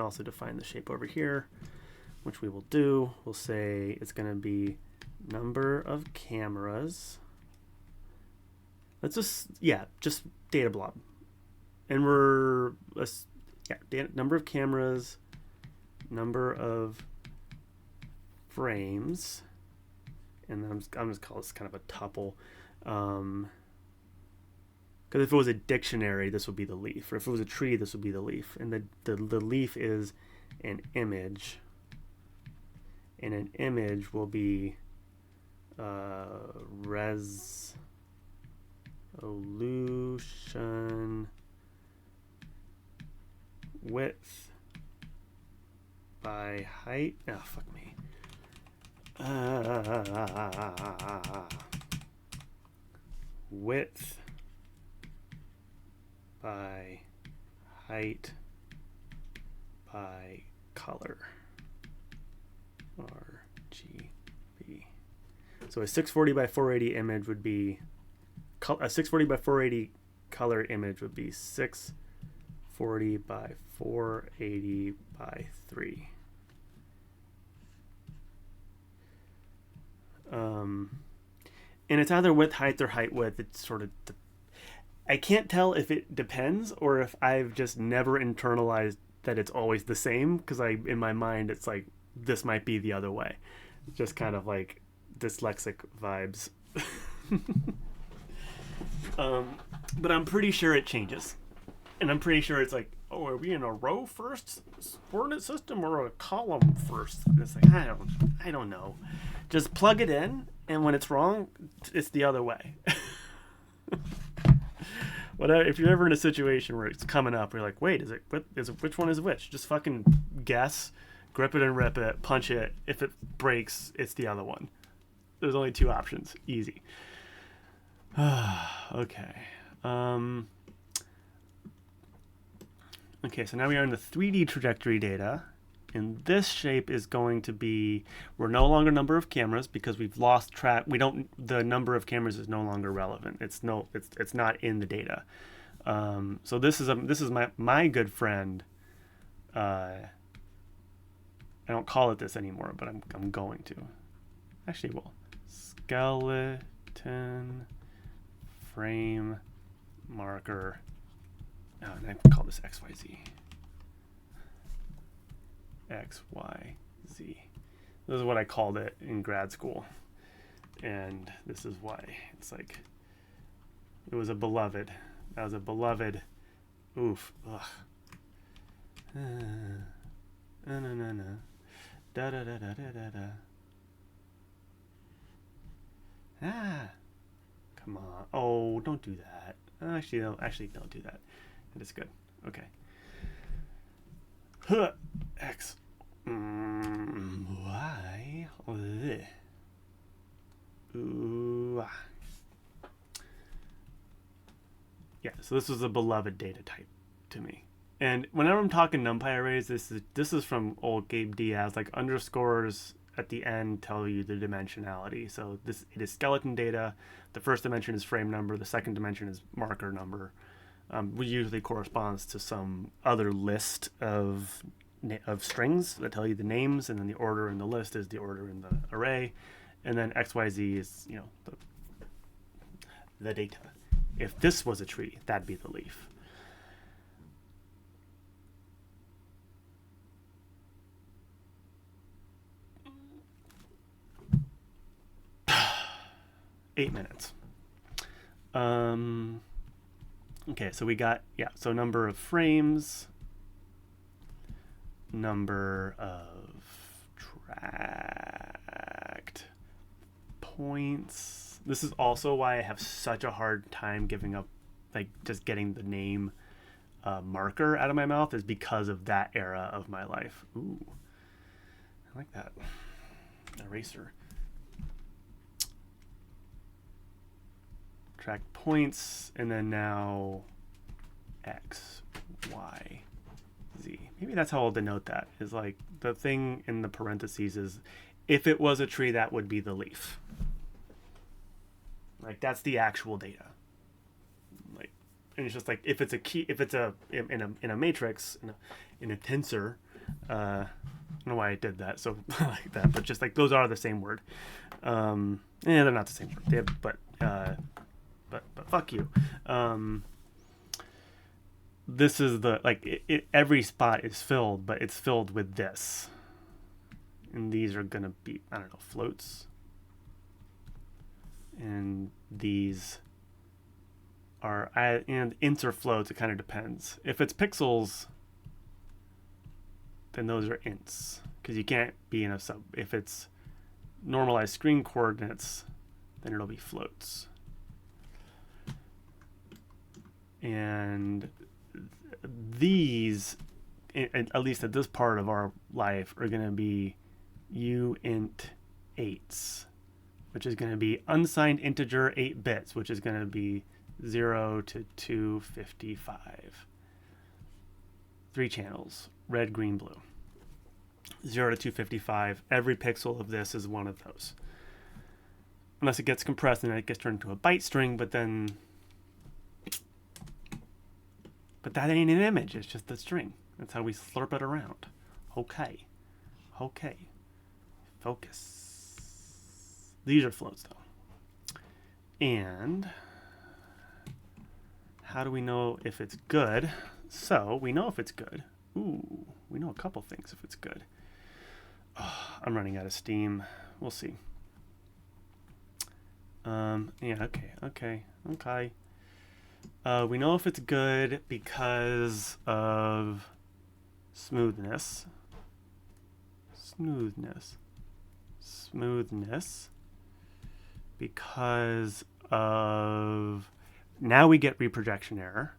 also define the shape over here, which we will do. We'll say it's going to be number of cameras. Let's just data blob. And number of cameras, number of frames, and I'm just call this kind of a tuple, because if it was a dictionary, this would be the leaf, or if it was a tree, this would be the leaf, and the leaf is an image, and an image will be resolution width by height. Oh, fuck me. Width by height by color. RGB. So a 640 by 480 image would be a 640 by 480 color image would be 640 by 480 by 3. And it's either width, height, or height, width. It's sort of... I can't tell if it depends or if I've just never internalized that it's always the same, because in my mind, it's like, this might be the other way. Just kind of like dyslexic vibes. But I'm pretty sure it changes. And I'm pretty sure it's like, oh, are we in a row first coordinate system or a column first? And it's like, I don't know. Just plug it in, and when it's wrong, it's the other way. Whatever. If you're ever in a situation where it's coming up, you're like, wait, which one is which? Just fucking guess, grip it and rip it, punch it. If it breaks, it's the other one. There's only two options. Easy. Okay. Okay, so now we are in the 3D trajectory data. And this shape is going to be, we're no longer number of cameras because we've lost track. The number of cameras is no longer relevant. It's not in the data. So this is my good friend. I don't call it this anymore, but I'm going to. Actually, well, skeleton frame marker. Oh, and I call this XYZ. XYZ. This is what I called it in grad school. And this is why. It's like, it was a beloved. That was a beloved. Oof. Ugh. Da da da da da da da da. Ah. Come on. Oh, don't do that. Actually, don't do that. It is good. Okay. X. Y. Ooh. Yeah, so this was a beloved data type to me. And whenever I'm talking NumPy arrays, this is from old Gabe Diaz. Like, underscores at the end tell you the dimensionality. So it is skeleton data. The first dimension is frame number. The second dimension is marker number. Which usually corresponds to some other list of strings that tell you the names, and then the order in the list is the order in the array, and then XYZ is, the data. If this was a tree, that'd be the leaf. Eight minutes. Okay, so we got, so number of frames, number of tracked points. This is also why I have such a hard time giving up, like, just getting the name marker out of my mouth, is because of that era of my life. Ooh, I like that. Eraser. Track points, and then now X, Y, Z. Maybe that's how I'll denote that, is like the thing in the parentheses is, if it was a tree, that would be the leaf. Like, that's the actual data. Like, and it's just like, if it's a key, if it's in a matrix, in a tensor, I don't know why I did that so like that, but just like, those are the same word. They're not the same word. But fuck you. This is the, like, every spot is filled, but it's filled with this. And these are going to be, I don't know, floats. And these are, and ints or floats, it kind of depends. If it's pixels, then those are ints, because you can't be in a sub. If it's normalized screen coordinates, then it'll be floats. And these, at least at this part of our life, are going to be uint8s, which is going to be unsigned integer 8 bits, which is going to be 0 to 255. 3 channels, red, green, blue. 0 to 255. Every pixel of this is one of those. Unless it gets compressed and it gets turned into a byte string, but that ain't an image, it's just a string. That's how we slurp it around. Okay. Focus. These are floats, though. And how do we know if it's good? So we know if it's good. Ooh, we know a couple things if it's good. Oh, I'm running out of steam. We'll see. Yeah, okay. We know if it's good because of smoothness. Because of, now we get reprojection error.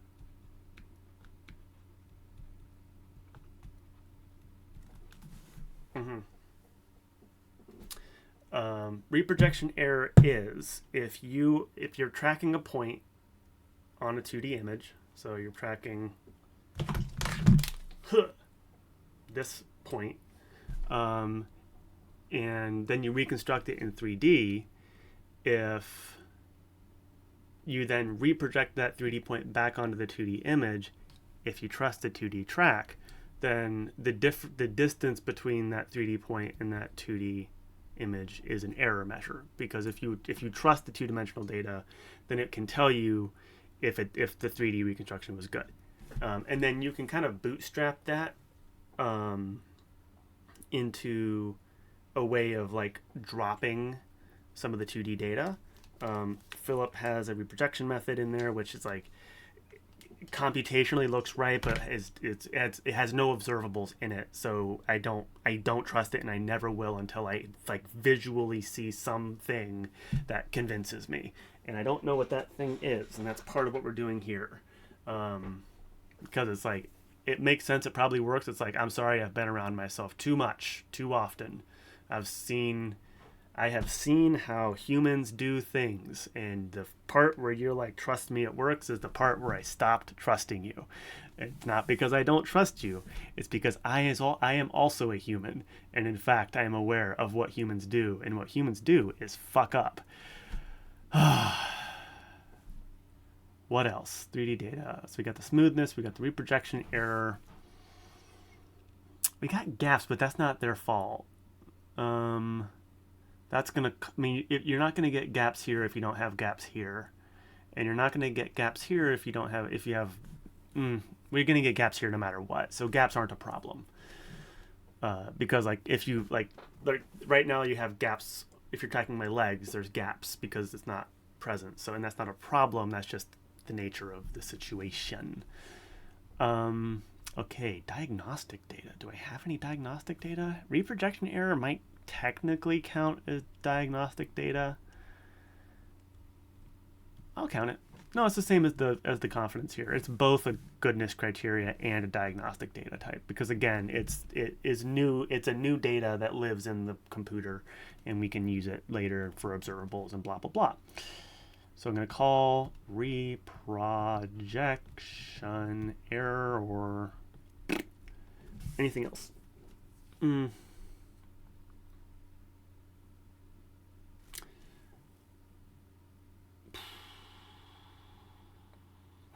Reprojection error is if you're tracking a point on a 2D image, so you're tracking this point, and then you reconstruct it in 3D. If you then reproject that 3D point back onto the 2D image, if you trust the 2D track, then the distance between that 3D point and that 2D image is an error measure, because if you trust the two-dimensional data, then it can tell you if the 3D reconstruction was good, and then you can kind of bootstrap that into a way of like dropping some of the 2D data. Philip has a reprojection method in there, which is like computationally looks right, but it has no observables in it, so I don't trust it, and I never will until I like visually see something that convinces me, and I don't know what that thing is, and that's part of what we're doing here, because it's like it makes sense, it probably works. It's like, I'm sorry, I've been around myself too much, too often. I have seen how humans do things, and the part where you're like, trust me, it works, is the part where I stopped trusting you. It's not because I don't trust you. It's because I am also a human, and in fact, I am aware of what humans do, and what humans do is fuck up. What else? 3D data. So we got the smoothness, we got the reprojection error. We got gaps, but that's not their fault. That's gonna, I mean, you're not gonna get gaps here if you don't have gaps here, and you're not gonna get gaps here if you have. We're gonna get gaps here no matter what. So gaps aren't a problem, because like if you like right now you have gaps. If you're tracking my legs, there's gaps because it's not present. So, and that's not a problem. That's just the nature of the situation. Okay, diagnostic data. Do I have any diagnostic data? Reprojection error might technically count as diagnostic data. I'll count it. No, it's the same as the confidence here. It's both a goodness criteria and a diagnostic data type, because again, it's new data that lives in the computer, and we can use it later for observables and blah blah blah. So I'm going to call reprojection error or anything else.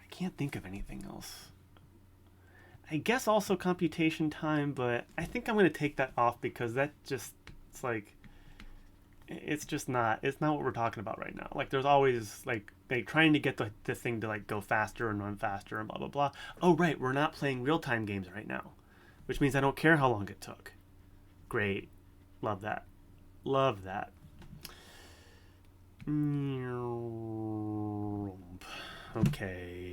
Can't think of anything else. I guess also computation time, but I think I'm going to take that off because that just, it's like, it's not what we're talking about right now. Like there's always like trying to get the thing to like go faster and run faster and blah blah blah. Oh right, we're not playing real-time games right now, which means I don't care how long it took. Great. Love that. Okay.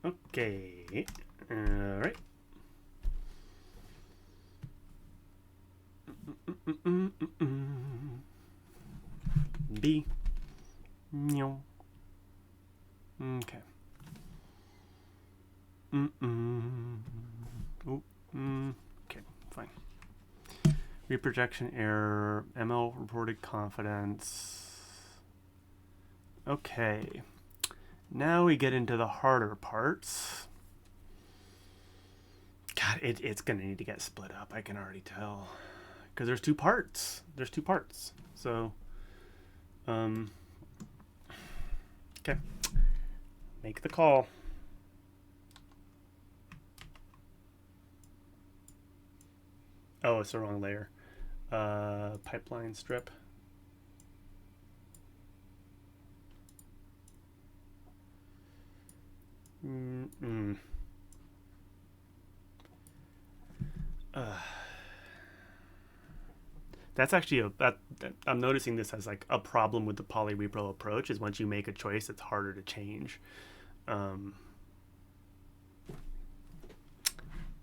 Okay. All right. B. No. Okay. Okay, fine. Reprojection error, ML reported confidence. Okay. Now we get into the harder parts. God, it's going to need to get split up. I can already tell. because there's two parts. There's two parts. So, okay, make the call. Oh, it's the wrong layer. Pipeline strip. That's actually I'm noticing this as like a problem with the polyrepro approach is once you make a choice, it's harder to change.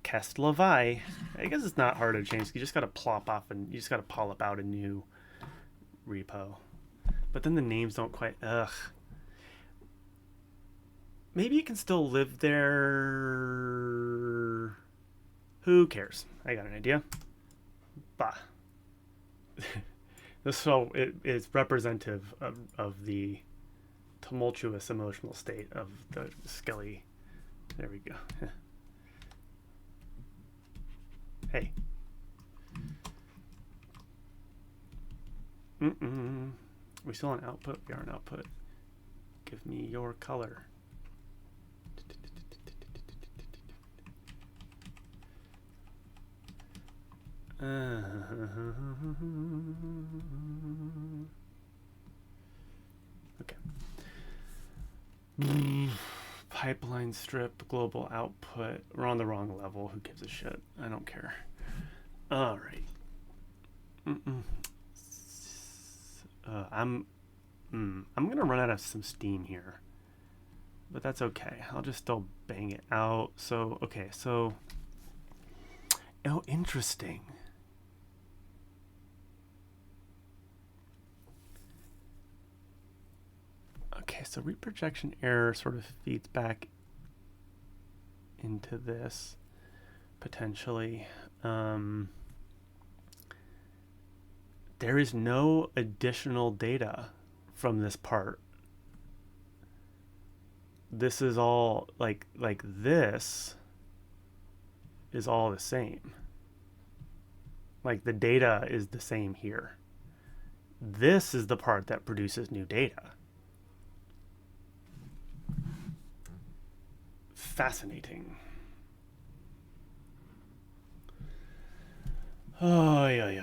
Kest Levi. I guess it's not hard to change. You just got to plop off and you just got to polyp out a new repo. But then the names don't quite. Ugh. Maybe it can still live there. Who cares? I got an idea. Bah. So it's representative of the tumultuous emotional state of the Skelly. There we go. Hey. We still on output? We are on output. Give me your color. Okay. Pipeline strip, global output. We're on the wrong level. Who gives a shit? I don't care. All right. I'm gonna run out of some steam here, but that's okay. I'll just still bang it out. So okay. So oh, interesting. Okay, so reprojection error sort of feeds back into this potentially. There is no additional data from this part. This is all like this is all the same. Like the data is the same here. This is the part that produces new data. Fascinating. Oh, yeah.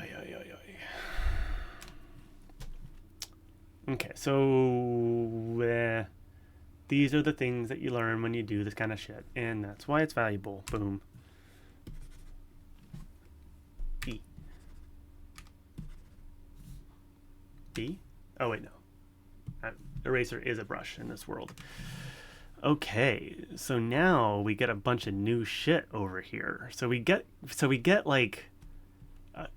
Okay, so these are the things that you learn when you do this kind of shit, and that's why it's valuable. Boom. B? Oh, wait, no. Eraser is a brush in this world. Okay, so now we get a bunch of new shit over here. So we get like a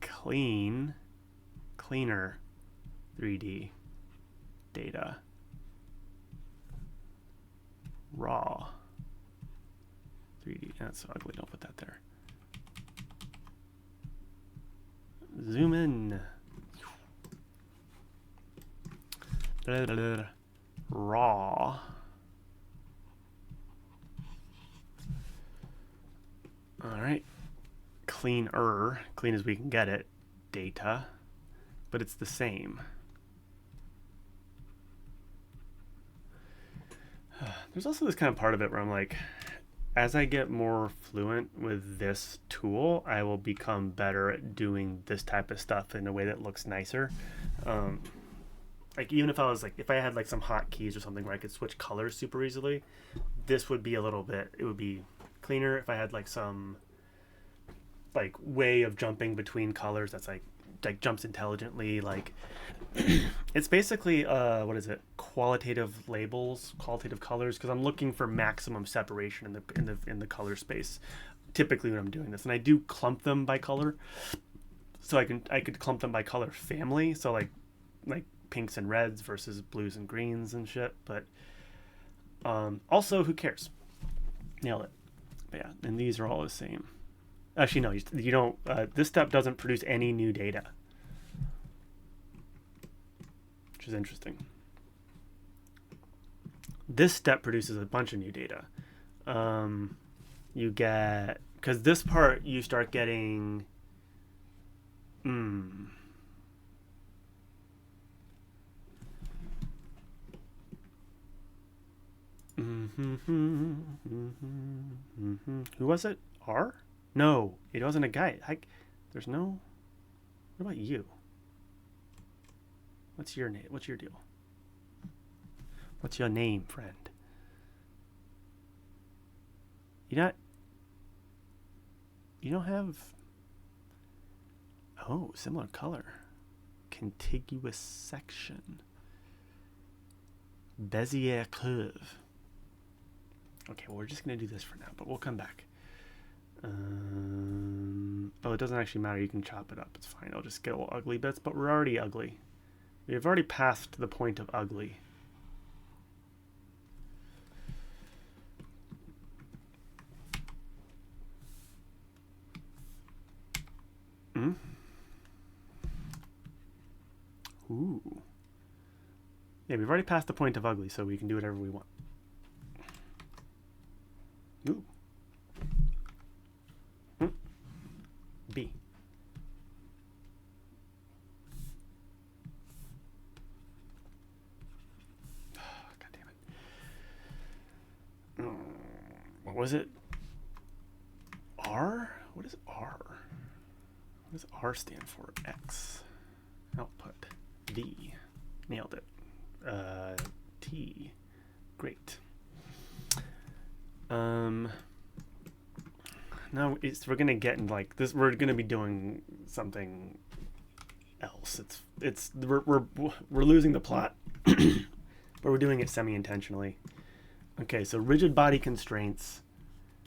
cleaner 3D data. Raw 3D. That's so ugly. Don't put that there. Zoom in. Raw. All right, clean as we can get it, data, but it's the same. There's also this kind of part of it where I'm like, as I get more fluent with this tool, I will become better at doing this type of stuff in a way that looks nicer. Like even if I had like some hotkeys or something where I could switch colors super easily, this would be it would be cleaner if I had like some like way of jumping between colors that's like jumps intelligently. Like it's basically what is it, qualitative colors, because I'm looking for maximum separation in the color space typically when I'm doing this, and I do clump them by color, so I could clump them by color family, so like pinks and reds versus blues and greens and shit. But also, who cares? Nailed it. But yeah, and these are all the same. Actually, no, you don't. This step doesn't produce any new data, which is interesting. This step produces a bunch of new data. You get, because this part you start getting Mm. Who was it? R? No, it wasn't a guy. There's no. What about you? What's your name? What's your deal? What's your name, friend? You not. You don't have. Oh, similar color. Contiguous section. Bezier curve. Okay, well, we're just going to do this for now, but we'll come back. Oh, it doesn't actually matter. You can chop it up. It's fine. I'll just get all ugly bits, but we're already ugly. We've already passed the point of ugly. Ooh. Yeah, we've already passed the point of ugly, so we can do whatever we want. Ooh. B. Oh, God damn it. What was it? R? What is R? What does R stand for? X. Output. V. Nailed it. T. Great. Now we're gonna get in like this. We're gonna be doing something else. We're losing the plot, but we're doing it semi-intentionally. Okay, so rigid body constraints.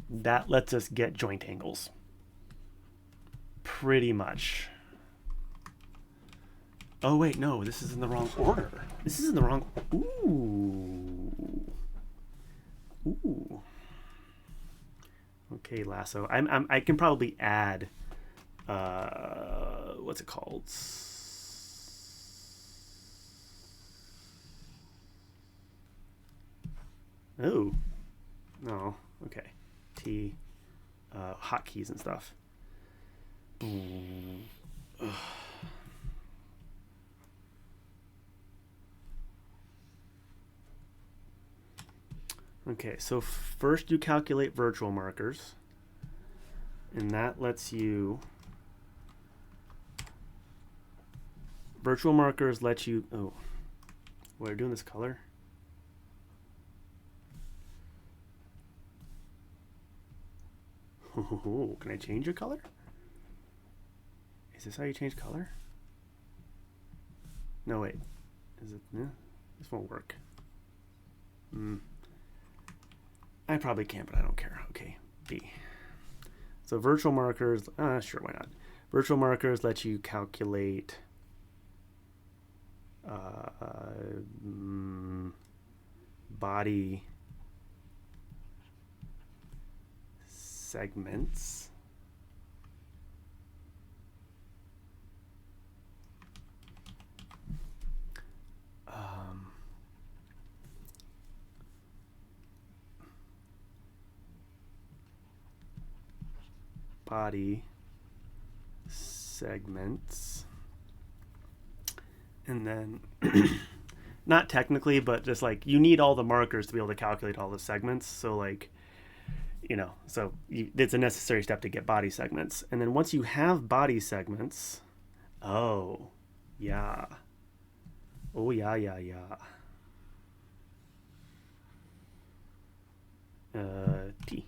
That lets us get joint angles. Pretty much. Oh wait, no, this is in the wrong order. This is in the wrong. Ooh. Okay, lasso. I can probably add. What's it called? Oh. No. Okay. T. Hotkeys and stuff. Okay, so first you calculate virtual markers, and that lets you. Virtual markers let you. Oh, we're doing this color. Oh, can I change your color? Is this how you change color? No, wait. Is it? Yeah, this won't work. I probably can, but I don't care. Okay, B. So virtual markers, sure, why not? Virtual markers let you calculate body segments. Body segments, and then not technically, but just like you need all the markers to be able to calculate all the segments. So like, it's a necessary step to get body segments. And then once you have body segments, oh yeah, T.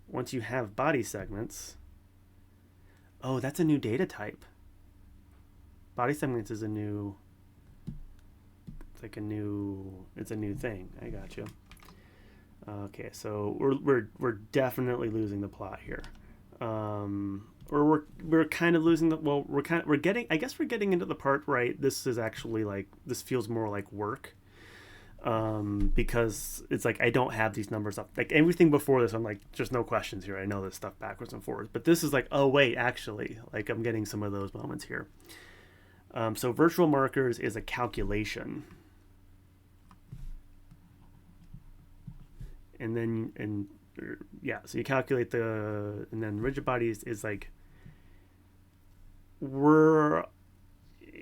Once you have body segments, oh, that's a new data type. Body segments is a new, it's a new thing. I got you. Okay, so we're definitely losing the plot here. Or we're kind of losing the, well, we're getting into the part, right? This is actually like, this feels more like work. Because it's like I don't have these numbers up. Like everything before this, I'm like, just no questions here. I know this stuff backwards and forwards. But this is like, oh wait, actually, like I'm getting some of those moments here. So virtual markers is a calculation, and then so you calculate and then rigid bodies is like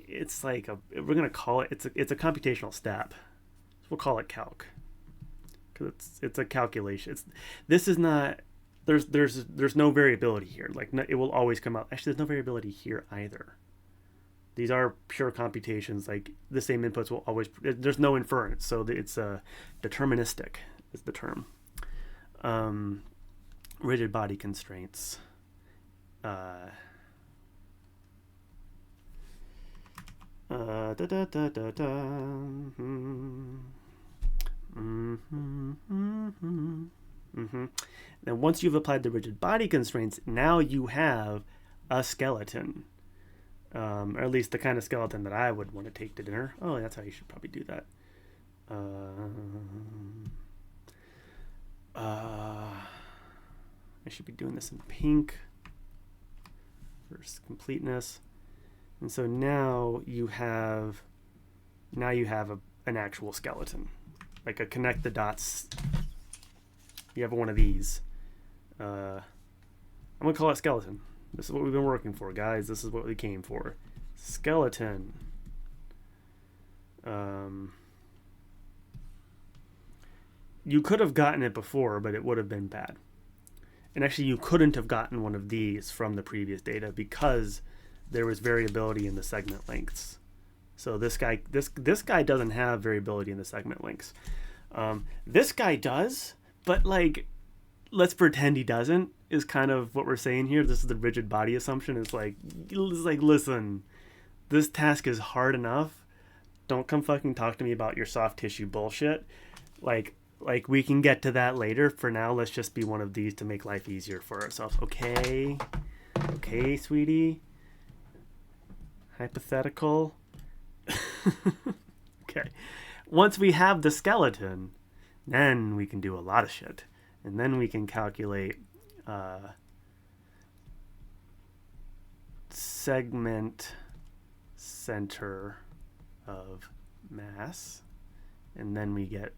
it's like we're gonna call it, it's a computational step. So we'll call it calc because it's a calculation. This is not, there's no variability here. Like, no, it will always come out. Actually, there's no variability here either. These are pure computations. Like, the same inputs will always. There's no inference, so it's deterministic is the term. Rigid body constraints. Da, da, da, da, da. Then once you've applied the rigid body constraints, now you have a skeleton. Or at least the kind of skeleton that I would want to take to dinner. Oh, that's how you should probably do that. I should be doing this in pink for completeness. And so now you have an actual skeleton, like a connect the dots. You have one of these. I'm gonna call it skeleton. This is what we've been working for, guys. This is what we came for. Skeleton. You could have gotten it before, but it would have been bad. And actually, you couldn't have gotten one of these from the previous data because there was variability in the segment lengths. So this guy doesn't have variability in the segment lengths. This guy does, but like, let's pretend he doesn't, is kind of what we're saying here. This is the rigid body assumption. It's like, listen, this task is hard enough. Don't come fucking talk to me about your soft tissue bullshit. Like we can get to that later. For now, let's just be one of these to make life easier for ourselves. Okay, sweetie. Hypothetical. Okay. Once we have the skeleton, then we can do a lot of shit. And then we can calculate segment center of mass. And then we get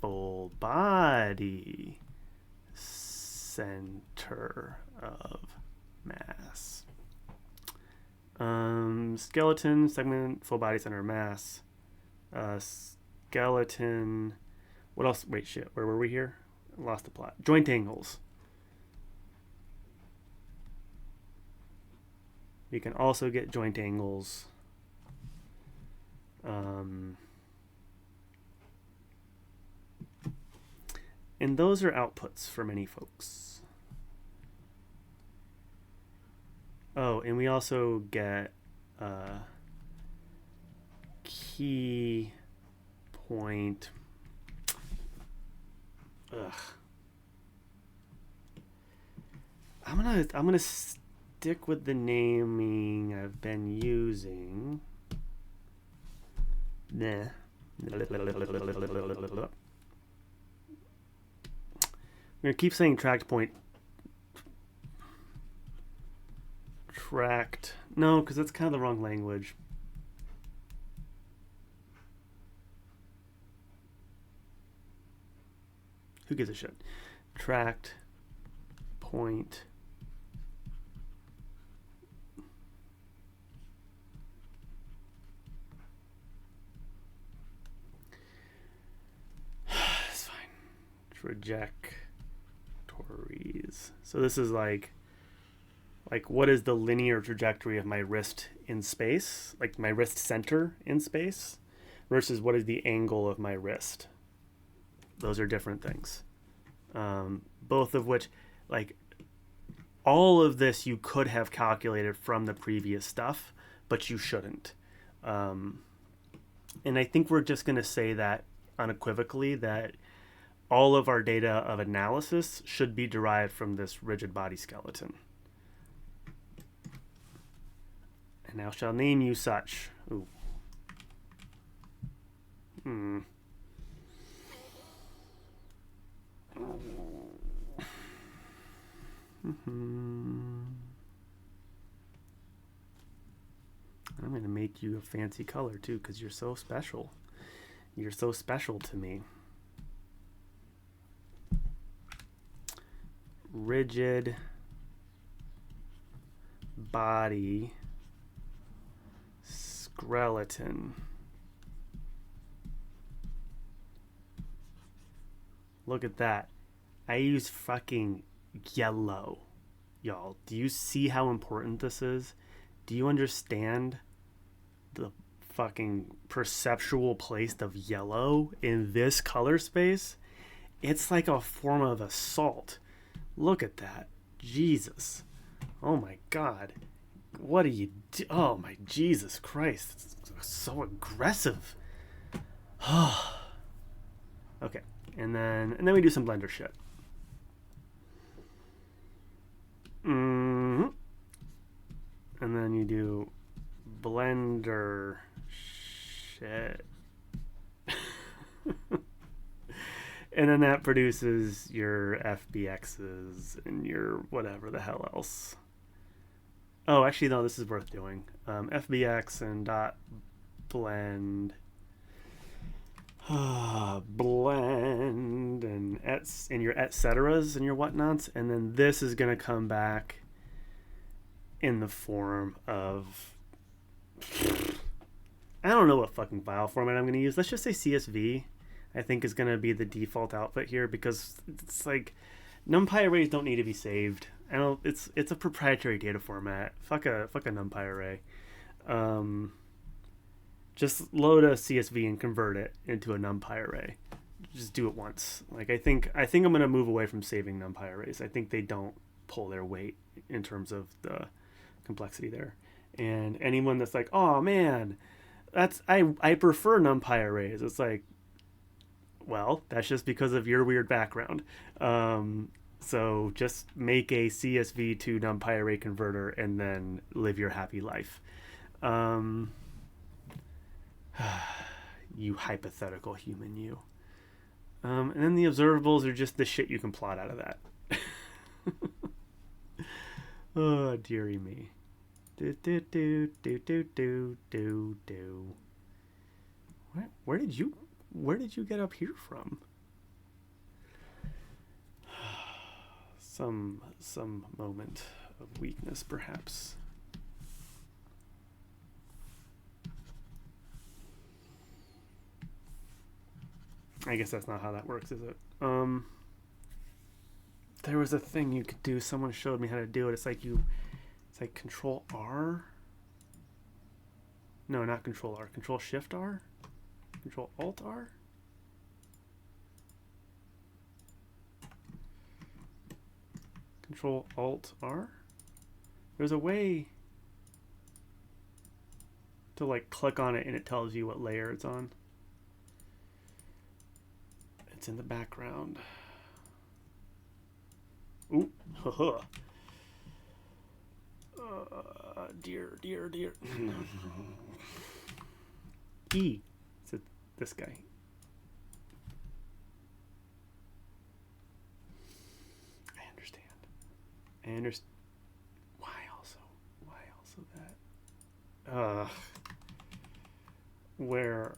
full body center of mass. Skeleton, segment, full body center of mass. Skeleton. What else? Wait, shit. Where were we here? Lost the plot. Joint angles. You can also get joint angles. And those are outputs for many folks. Oh, and we also get key point. Ugh. I'm gonna stick with the naming I've been using. Nah. I'm gonna keep saying tracked point. Tracked. No, because that's kind of the wrong language. Who gives a shit? Tracked point. It's fine. Trajectories. So this is like what is the linear trajectory of my wrist in space, like my wrist center in space, versus what is the angle of my wrist. Those are different things. Both of which, like, all of this you could have calculated from the previous stuff, but you shouldn't. And I think we're just going to say that unequivocally, that all of our data of analysis should be derived from this rigid body skeleton. And now shall name you such. Ooh. I'm going to make you a fancy color too, because you're so special. You're so special to me. Rigid body, skeleton. Look at that. I use fucking yellow. Y'all, do you see how important this is? Do you understand the fucking perceptual place of yellow in this color space? It's like a form of assault. Look at that. Jesus. Oh my God. What do you do? Oh my Jesus Christ. It's so aggressive. Okay. And then we do some blender shit. And then you do blender shit. And then that produces your FBXs and your whatever the hell else. Oh, actually, no, this is worth doing. FBX and dot blend. Blend and your et ceteras and your whatnots. And then this is going to come back in the form of... I don't know what fucking file format I'm going to use. Let's just say CSV. I think is going to be the default output here because it's like NumPy arrays don't need to be saved. I don't. It's a proprietary data format. Fuck a NumPy array. Just load a CSV and convert it into a NumPy array. Just do it once. Like I think I'm going to move away from saving NumPy arrays. I think they don't pull their weight in terms of the complexity there. And anyone that's like, oh man, I prefer NumPy arrays. It's like, well, that's just because of your weird background. So just make a CSV to NumPy array converter and then live your happy life. You hypothetical human, you. And then the observables are just the shit you can plot out of that. Oh, dearie me. Do. Where did you get up here from? Some moment of weakness, perhaps. I guess that's not how that works, is it? There was a thing you could do. Someone showed me how to do it. It's like Control R. No, not Control R. Control Shift R. Control Alt R. Control Alt R. There's a way to like click on it and it tells you what layer it's on. It's in the background. Ooh, haha. Dear. E. So this guy. I understand. Why also that? Where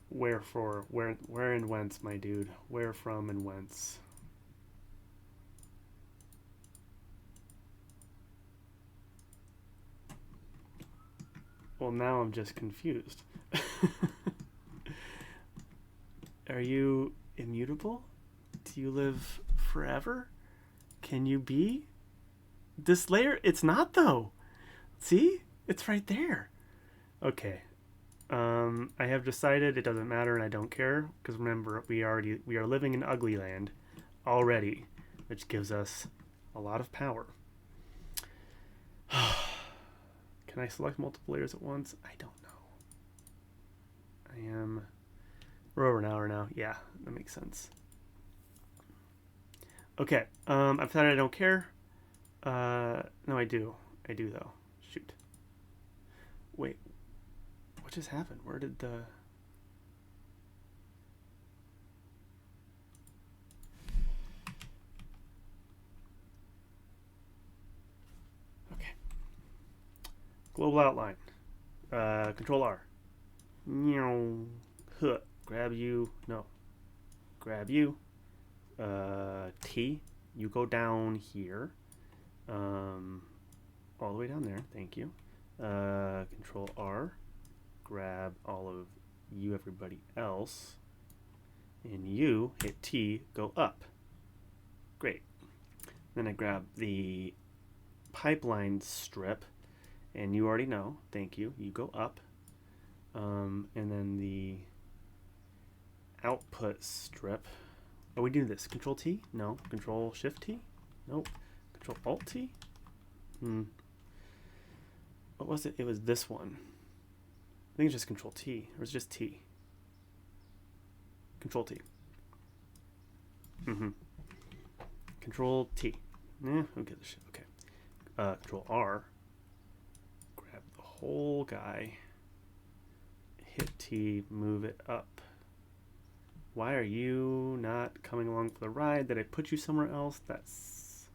and whence, my dude? Where from and whence? Well, now I'm just confused. Are you immutable? Do you live forever? Can you be? This layer, it's not though. See? It's right there. Okay. I have decided it doesn't matter and I don't care because remember we are living in ugly land already, which gives us a lot of power. Can I select multiple layers at once? I don't know. We're over an hour now. Yeah, that makes sense. Okay. I've decided I don't care. No, I do. I do though. Shoot. Wait. What just happened? Where did the... Okay. Global outline. Control R. Huh. Grab you. No. Grab you. T. You go down here. all the way down there. Thank you. Control R, grab all of you, everybody else, and you hit T, go up. Great. Then I grab the pipeline strip, and you already know, thank you, you go up. And then the output strip. Oh, we do this. Control T? No. Control Shift T? Nope. Control Alt T? What was it? It was this one. I think it's just Control T. Or it's just T. Control T. Control T. Who gives a shit? Okay. Control R. Grab the whole guy. Hit T. Move it up. Why are you not coming along for the ride? Did I put you somewhere else? That's...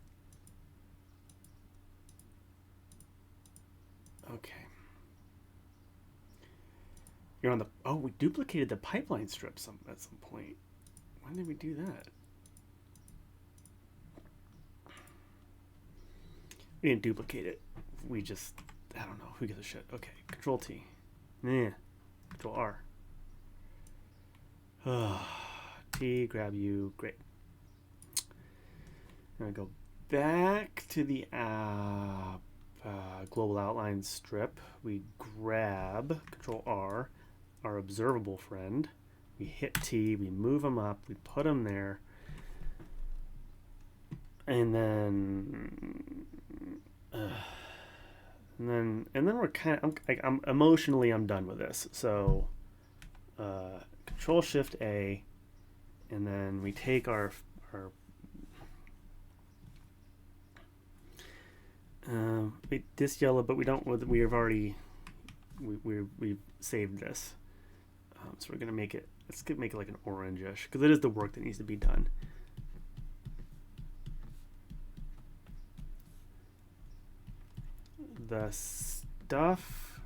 Okay. You're on the... Oh, we duplicated the pipeline strip at some point. When did we do that? We didn't duplicate it. We just... I don't know. Who gives a shit? Okay. Control T. Control R. T, grab you. Great. I'm going to go back to the global outline strip. We grab Control R, our observable friend. We hit T, we move him up, we put him there. And then we're kind of, I'm emotionally, I'm done with this. So Control Shift A, and then we take our this yellow, but we don't. We have already we've saved this, so we're gonna make it. Let's make it like an orangish because it is the work that needs to be done. The stuff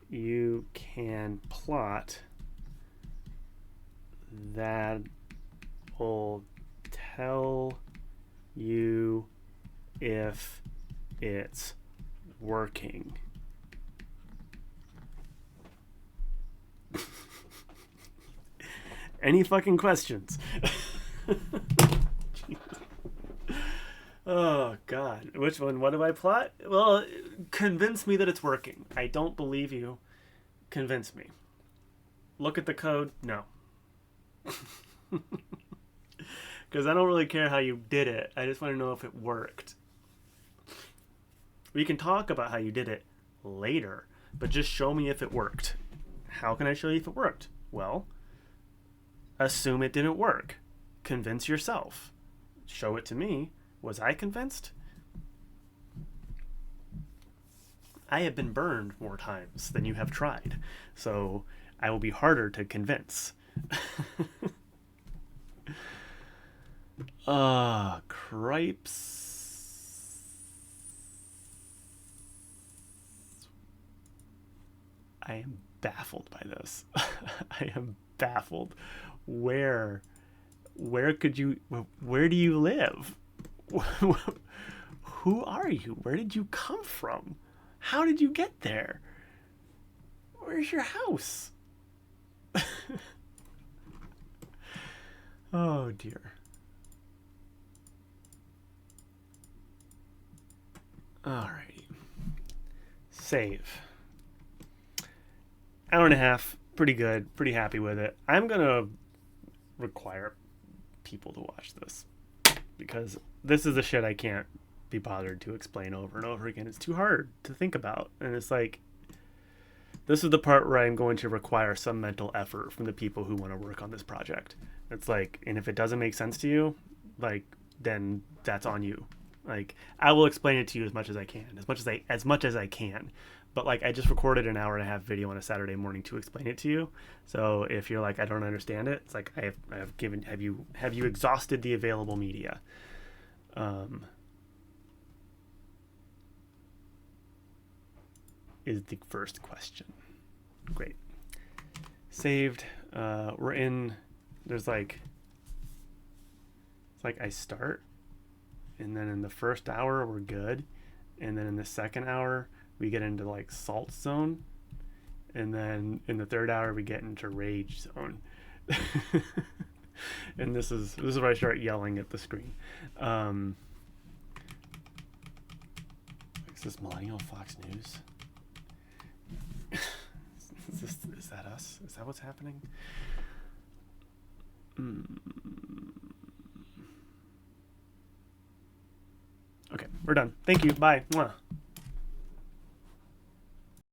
you can plot that will tell you if it's working. Any fucking questions? Oh, God. Which one? What do I plot? Well, convince me that it's working. I don't believe you. Convince me. Look at the code? No. Because I don't really care how you did it. I just want to know if it worked. We can talk about how you did it later, but just show me if it worked. How can I show you if it worked? Well, assume it didn't work. Convince yourself. Show it to me. Was I convinced? I have been burned more times than you have tried, so I will be harder to convince. Cripes. I am baffled by this. I am baffled. Where do you live? Who are you? Where did you come from? How did you get there? Where's your house? Oh dear. Alrighty. Save. Hour and a half. Pretty good. Pretty happy with it. I'm gonna require people to watch this because this is the shit I can't be bothered to explain over and over again. It's too hard to think about. And it's like, this is the part where I'm going to require some mental effort from the people who want to work on this project. It's like, and if it doesn't make sense to you, like, then that's on you. Like, I will explain it to you as much as I can, as much as I can. But like, I just recorded an hour and a half video on a Saturday morning to explain it to you. So if you're like, I don't understand it, it's like, have you exhausted the available media? Is the first question. Great. Saved. We're in, there's like, it's like I start, and then in the first hour we're good, and then in the second hour we get into like salt zone, and then in the third hour we get into rage zone. And this is where I start yelling at the screen. Is this Millennial Fox News? Is that us? Is that what's happening? Okay, we're done. Thank you. Bye. Mwah.